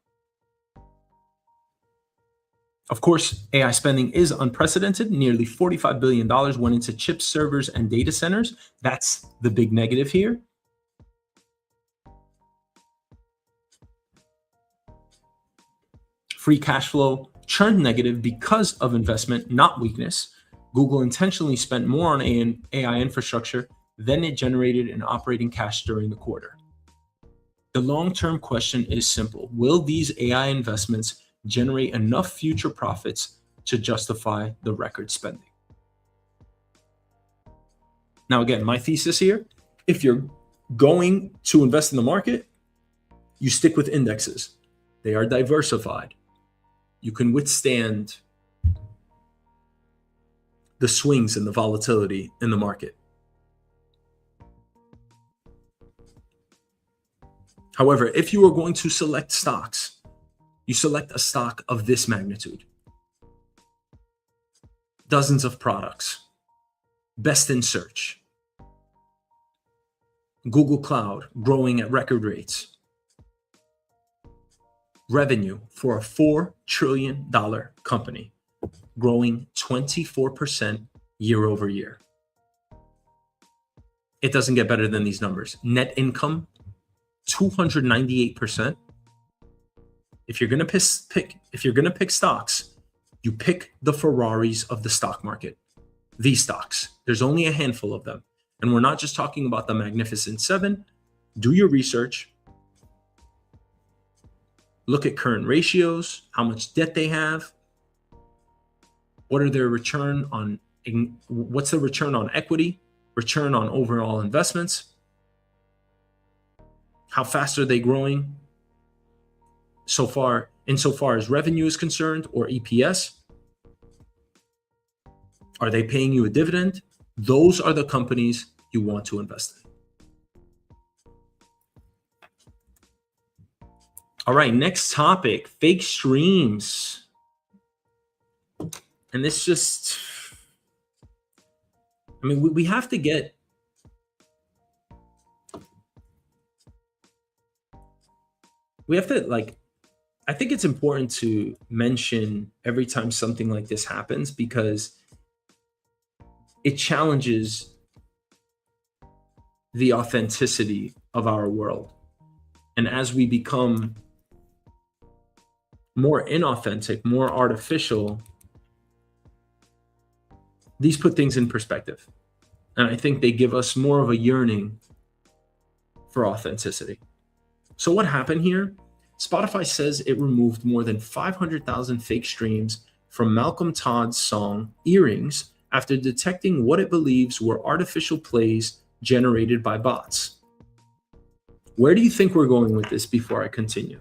Of course, AI spending is unprecedented. Nearly $45 billion went into chips, servers, and data centers. That's the big negative here. Free cash flow turned negative because of investment, not weakness. Google intentionally spent more on AI infrastructure than it generated in operating cash during the quarter. The long-term question is simple. Will these AI investments generate enough future profits to justify the record spending? Now, again, my thesis here, if you're going to invest in the market, you stick with indexes. They are diversified. You can withstand the swings and the volatility in the market. However, if you are going to select stocks, you select a stock of this magnitude. Dozens of products. Best in search. Google Cloud growing at record rates. Revenue for a $4 trillion company growing 24% year over year. It doesn't get better than these numbers. Net income, 298%. If you're gonna pick stocks, you pick the Ferraris of the stock market. These stocks. There's only a handful of them. And we're not just talking about the Magnificent Seven. Do your research. Look at current ratios, how much debt they have. What are their what's the return on equity, return on overall investments? How fast are they growing insofar as revenue is concerned, or EPS? Are they paying you a dividend? Those are the companies you want to invest in. All right, next topic, fake streams. And this just, we have to get, I think it's important to mention every time something like this happens, because it challenges the authenticity of our world. And as we become more inauthentic, more artificial, these put things in perspective. And I think they give us more of a yearning for authenticity. So what happened here? Spotify says it removed more than 500,000 fake streams from Malcolm Todd's song Earrings after detecting what it believes were artificial plays generated by bots. Where do you think we're going with this before I continue?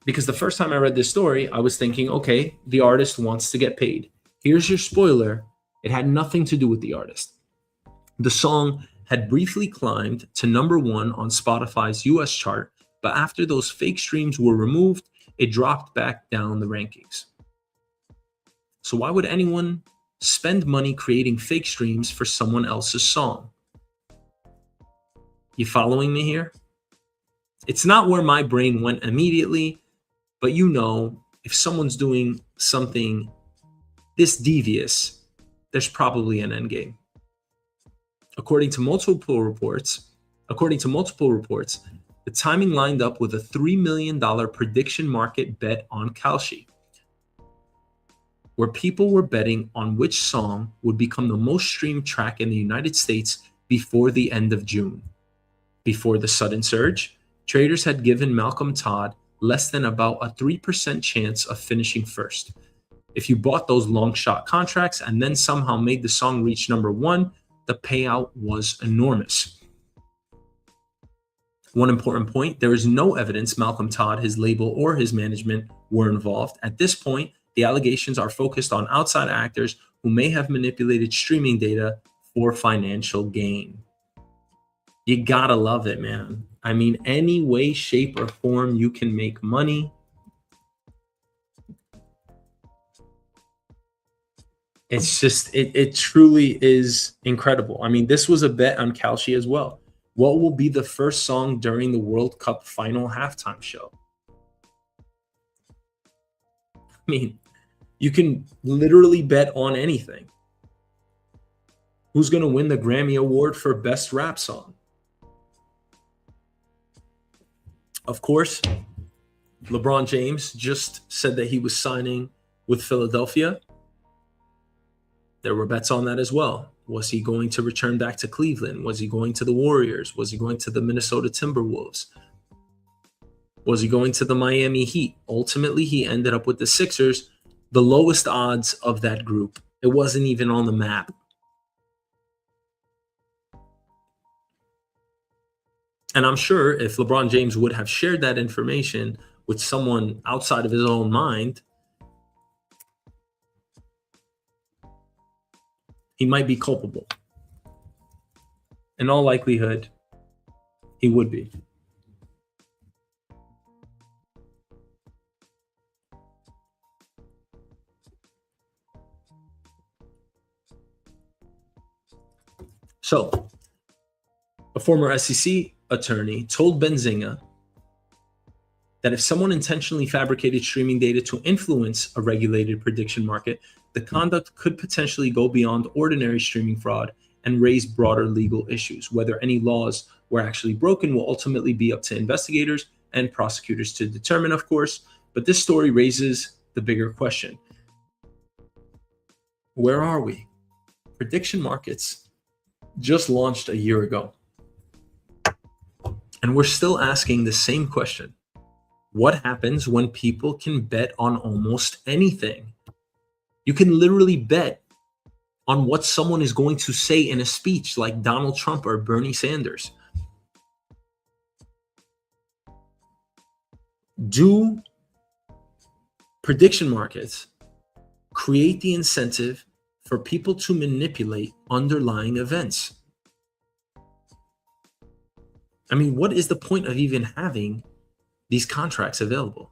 Because the first time I read this story, I was thinking, okay, the artist wants to get paid. Here's your spoiler. It had nothing to do with the artist. The song had briefly climbed to #1 on Spotify's US chart, but after those fake streams were removed, it dropped back down the rankings. So why would anyone spend money creating fake streams for someone else's song? You following me here? It's not where my brain went immediately, but if someone's doing something this devious, there's probably an end game. According to multiple reports, the timing lined up with a $3 million prediction market bet on Kalshi, where people were betting on which song would become the most streamed track in the United States before the end of June. Before the sudden surge, traders had given Malcolm Todd less than about a 3% chance of finishing first. If you bought those long shot contracts and then somehow made the song reach #1, the payout was enormous. One important point, there is no evidence Malcolm Todd, his label, or his management were involved. At this point, the allegations are focused on outside actors who may have manipulated streaming data for financial gain. You gotta love it, man. Any way, shape, or form you can make money, It's just, it truly is incredible. I mean, this was a bet on Kalshi as well. What will be the first song during the World Cup final halftime show? I mean, you can literally bet on anything. Who's going to win the Grammy Award for Best Rap Song? Of course, LeBron James just said that he was signing with Philadelphia. There were bets on that as well. Was he going to return back to Cleveland? Was he going to the Warriors? Was he going to the Minnesota Timberwolves? Was he going to the Miami Heat? Ultimately, he ended up with the Sixers, the lowest odds of that group. It wasn't even on the map. And I'm sure if LeBron James would have shared that information with someone outside of his own mind, he might be culpable. In all likelihood, he would be. So, a former SEC attorney told Benzinga that if someone intentionally fabricated streaming data to influence a regulated prediction market, the conduct could potentially go beyond ordinary streaming fraud and raise broader legal issues. Whether any laws were actually broken will ultimately be up to investigators and prosecutors to determine, of course. But this story raises the bigger question. Where are we? Prediction markets just launched a year ago. And we're still asking the same question. What happens when people can bet on almost anything? You can literally bet on what someone is going to say in a speech, like Donald Trump or Bernie Sanders. Do prediction markets create the incentive for people to manipulate underlying events? I mean, what is the point of even having these contracts available?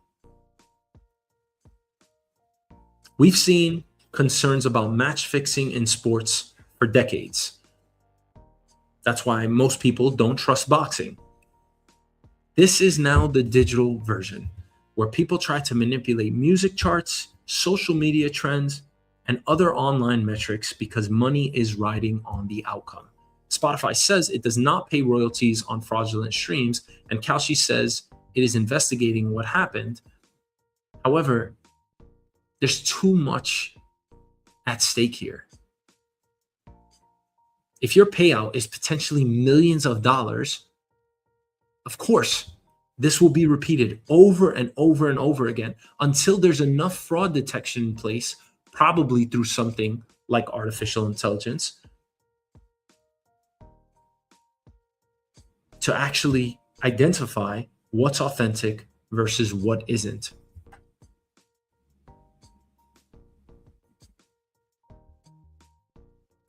We've seen concerns about match fixing in sports for decades. That's why most people don't trust boxing. This is now the digital version, where people try to manipulate music charts, social media trends, and other online metrics because money is riding on the outcome. Spotify says it does not pay royalties on fraudulent streams, and Kalshi says it is investigating what happened. However, there's too much at stake here. If your payout is potentially millions of dollars, of course, this will be repeated over and over and over again until there's enough fraud detection in place, probably through something like artificial intelligence, to actually identify what's authentic versus what isn't.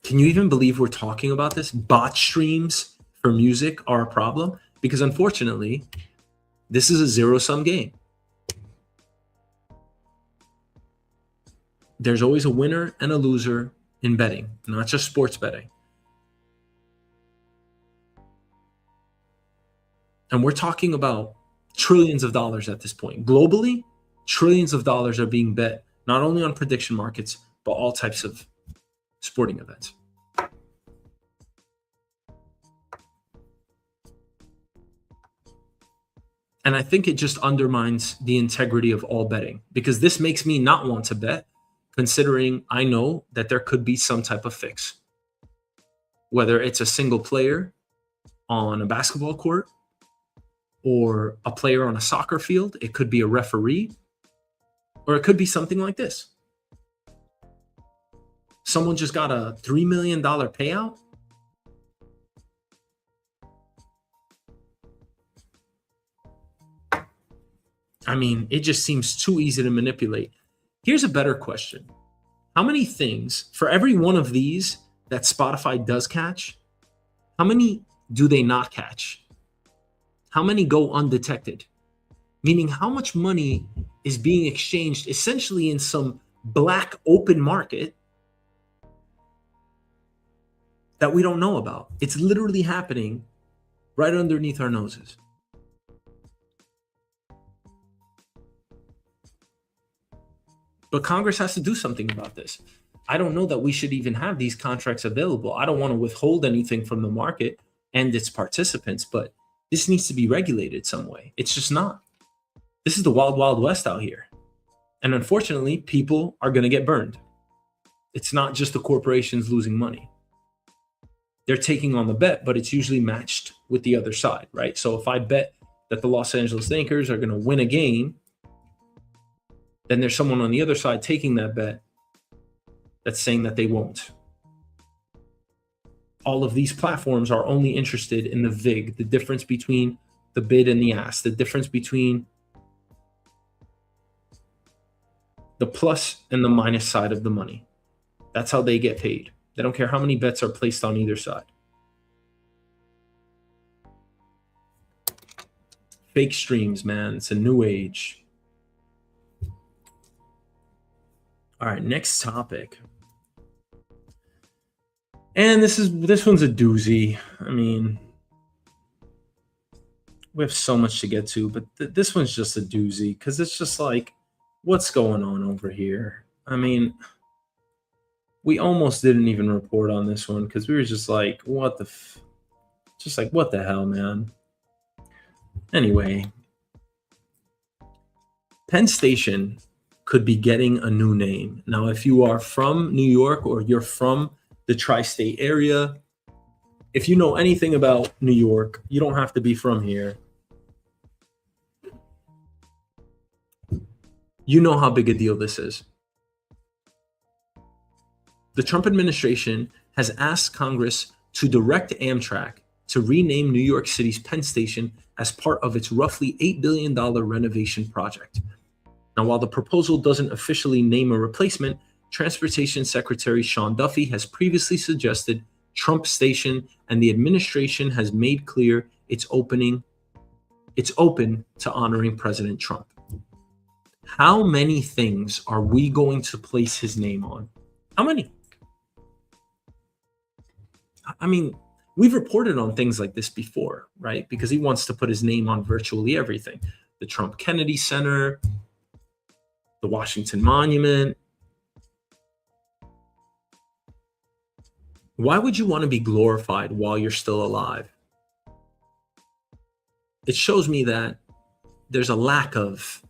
Can you even believe we're talking about this? Bot streams for music are a problem because unfortunately, this is a zero-sum game. There's always a winner and a loser in betting, not just sports betting. And we're talking about trillions of dollars at this point. Globally, trillions of dollars are being bet, not only on prediction markets, but all types of sporting events. And I think it just undermines the integrity of all betting, because this makes me not want to bet, considering I know that there could be some type of fix. Whether it's a single player on a basketball court, or a player on a soccer field, it could be a referee, or it could be something like this. Someone just got a $3 million payout. I mean, it just seems too easy to manipulate. Here's a better question. How many things, for every one of these that Spotify does catch, how many do they not catch? How many go undetected? Meaning, how much money is being exchanged essentially in some black open market that we don't know about. It's literally happening right underneath our noses. But Congress has to do something about this. I don't know that we should even have these contracts available. I don't want to withhold anything from the market and its participants, but this needs to be regulated some way. It's just not. This is the wild, wild west out here. And unfortunately, people are going to get burned. It's not just the corporations losing money. They're taking on the bet, but it's usually matched with the other side, right? So if I bet that the Los Angeles Lakers are going to win a game, then there's someone on the other side taking that bet that's saying that they won't. All of these platforms are only interested in the VIG, the difference between the bid and the ask, the difference between the plus and the minus side of the money. That's how they get paid. They don't care how many bets are placed on either side. Fake streams, man. It's a new age. All right, next topic. And this one's a doozy. I mean, we have so much to get to, but this one's just a doozy because it's just like, what's going on over here? I mean, we almost didn't even report on this one because we were just like, what the hell, man? Anyway, Penn Station could be getting a new name. Now, if you are from New York or you're from the tri-state area, if you know anything about New York, you don't have to be from here. You know how big a deal this is. The Trump administration has asked Congress to direct Amtrak to rename New York City's Penn Station as part of its roughly $8 billion renovation project. Now, while the proposal doesn't officially name a replacement, Transportation Secretary Sean Duffy has previously suggested Trump Station, and the administration has made clear it's open to honoring President Trump. How many things are we going to place his name on? How many? I mean, we've reported on things like this before, right? Because he wants to put his name on virtually everything. The Trump Kennedy Center, the Washington Monument. Why would you want to be glorified while you're still alive? It shows me that there's a lack of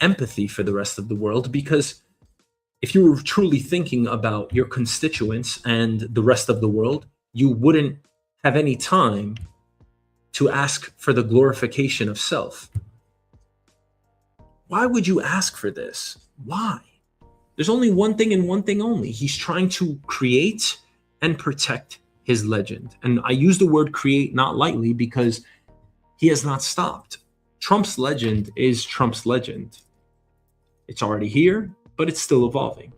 empathy for the rest of the world, because if you were truly thinking about your constituents and the rest of the world, you wouldn't have any time to ask for the glorification of self. Why would you ask for this? Why? There's only one thing and one thing only. He's trying to create and protect his legend. And I use the word create not lightly because he has not stopped. Trump's legend is Trump's legend. It's already here, but it's still evolving.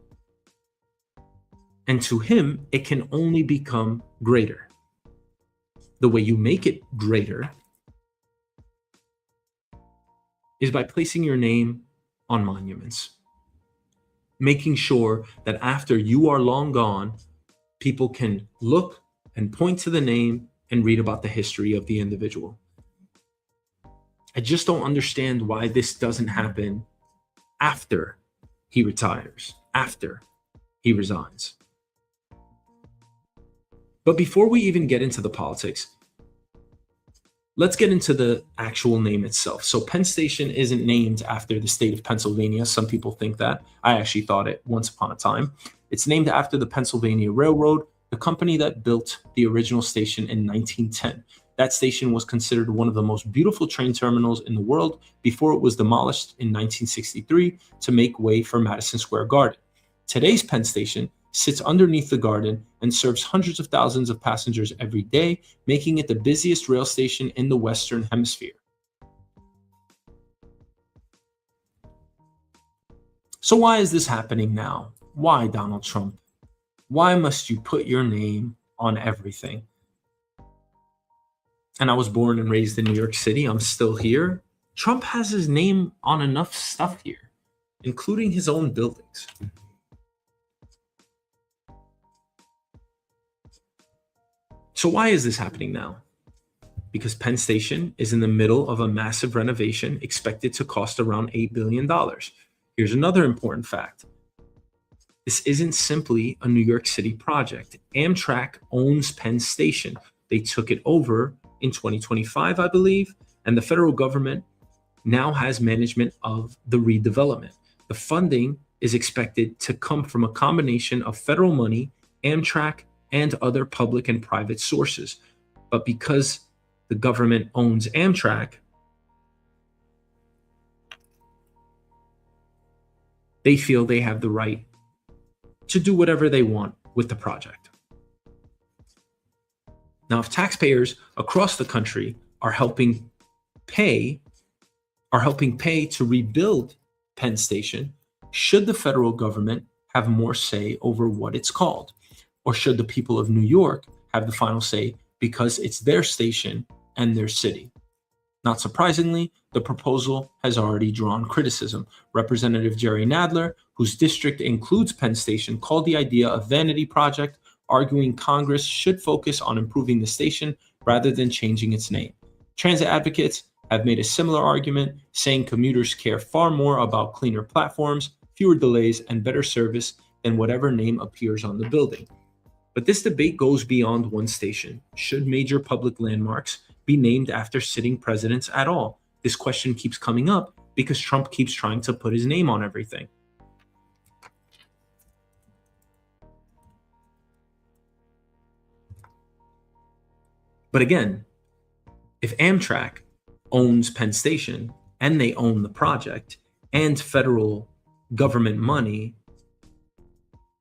And to him, it can only become greater. The way you make it greater is by placing your name on monuments, making sure that after you are long gone, people can look and point to the name and read about the history of the individual. I just don't understand why this doesn't happen after he retires, after he resigns. But before we even get into the politics, let's get into the actual name itself. So Penn Station isn't named after the state of Pennsylvania. Some people think that. I actually thought it once upon a time. It's named after the Pennsylvania Railroad, the company that built the original station in 1910. That station was considered one of the most beautiful train terminals in the world before it was demolished in 1963 to make way for Madison Square Garden. Today's Penn Station sits underneath the garden and serves hundreds of thousands of passengers every day, making it the busiest rail station in the Western Hemisphere. So why is this happening now? Why, Donald Trump? Why must you put your name on everything? And I was born and raised in New York City. I'm still here. Trump has his name on enough stuff here, including his own buildings. So why is this happening now? Because Penn Station is in the middle of a massive renovation expected to cost around $8 billion. Here's another important fact. This isn't simply a New York City project. Amtrak owns Penn Station. They took it over in 2025, I believe, and the federal government now has management of the redevelopment. The funding is expected to come from a combination of federal money, Amtrak, and other public and private sources. But because the government owns Amtrak, they feel they have the right to do whatever they want with the project. Now, if taxpayers across the country are helping pay to rebuild Penn Station, should the federal government have more say over what it's called? Or should the people of New York have the final say because it's their station and their city? Not surprisingly, the proposal has already drawn criticism. Representative Jerry Nadler, whose district includes Penn Station, called the idea a vanity project, arguing Congress should focus on improving the station rather than changing its name. Transit advocates have made a similar argument, saying commuters care far more about cleaner platforms, fewer delays, and better service than whatever name appears on the building. But this debate goes beyond one station. Should major public landmarks be named after sitting presidents at all? This question keeps coming up because Trump keeps trying to put his name on everything. But again, if Amtrak owns Penn Station and they own the project and federal government money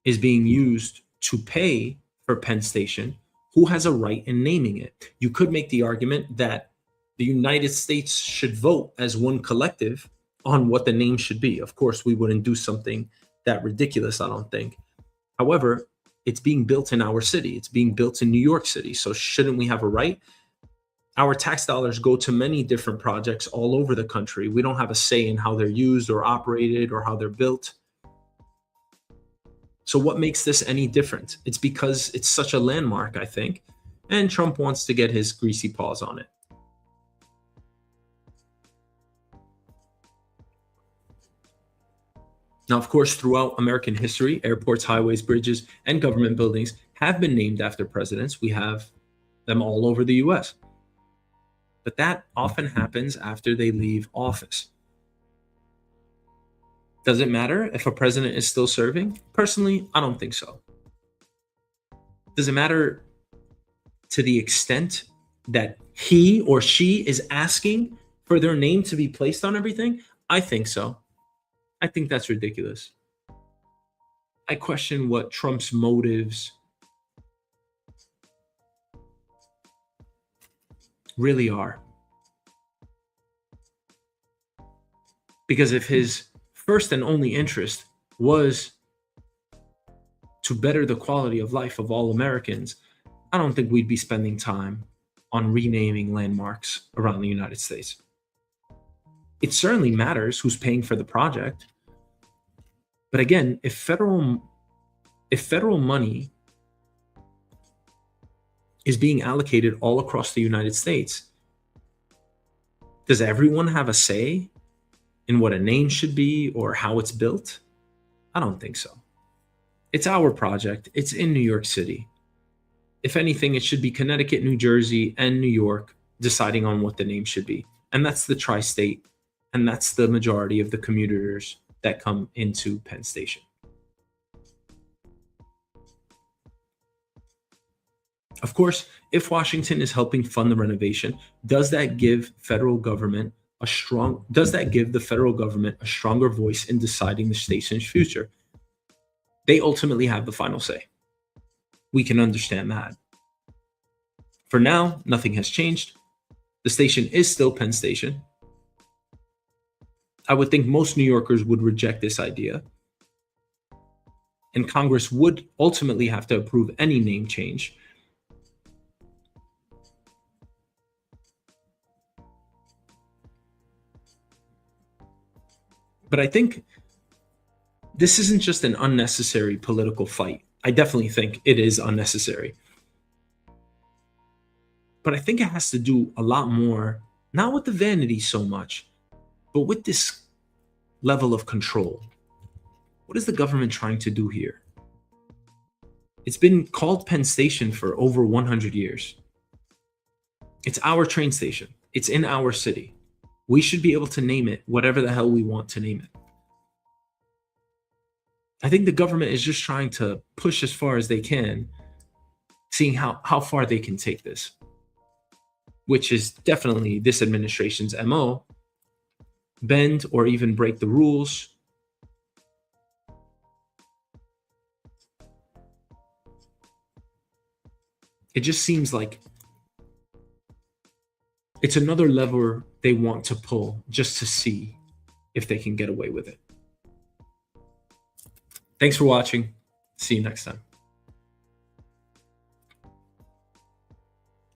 is being used to pay for Penn Station, who has a right in naming it? You could make the argument that the United States should vote as one collective on what the name should be. Of course, we wouldn't do something that ridiculous, I don't think. However, it's being built in our city. It's being built in New York City. So shouldn't we have a right? Our tax dollars go to many different projects all over the country. We don't have a say in how they're used or operated or how they're built. So what makes this any different? It's because it's such a landmark, I think, and Trump wants to get his greasy paws on it. Now, of course, throughout American history, airports, highways, bridges, and government buildings have been named after presidents. We have them all over the US. But that often happens after they leave office. Does it matter if a president is still serving? Personally, I don't think so. Does it matter to the extent that he or she is asking for their name to be placed on everything? I think so. I think that's ridiculous. I question what Trump's motives really are. Because if his first and only interest was to better the quality of life of all Americans, I don't think we'd be spending time on renaming landmarks around the United States. It certainly matters who's paying for the project. But again, if federal money is being allocated all across the United States, does everyone have a say in what a name should be or how it's built? I don't think so. It's our project. It's in New York City. If anything, it should be Connecticut, New Jersey, and New York deciding on what the name should be. And that's the tri-state, and that's the majority of the commuters that come into Penn Station. Of course, if Washington is helping fund the renovation, does that give the federal government a stronger voice in deciding the station's future? They ultimately have the final say. We can understand that. For now, nothing has changed. The station is still Penn Station. I would think most New Yorkers would reject this idea. And Congress would ultimately have to approve any name change. But I think this isn't just an unnecessary political fight. I definitely think it is unnecessary. But I think it has to do a lot more, not with the vanity so much, but with this level of control. What is the government trying to do here? It's been called Penn Station for over 100 years. It's our train station. It's in our city. We should be able to name it whatever the hell we want to name it. I think the government is just trying to push as far as they can, seeing how far they can take this, which is definitely this administration's MO. Bend or even break the rules. It just seems like it's another lever they want to pull just to see if they can get away with it. Thanks for watching. See you next time.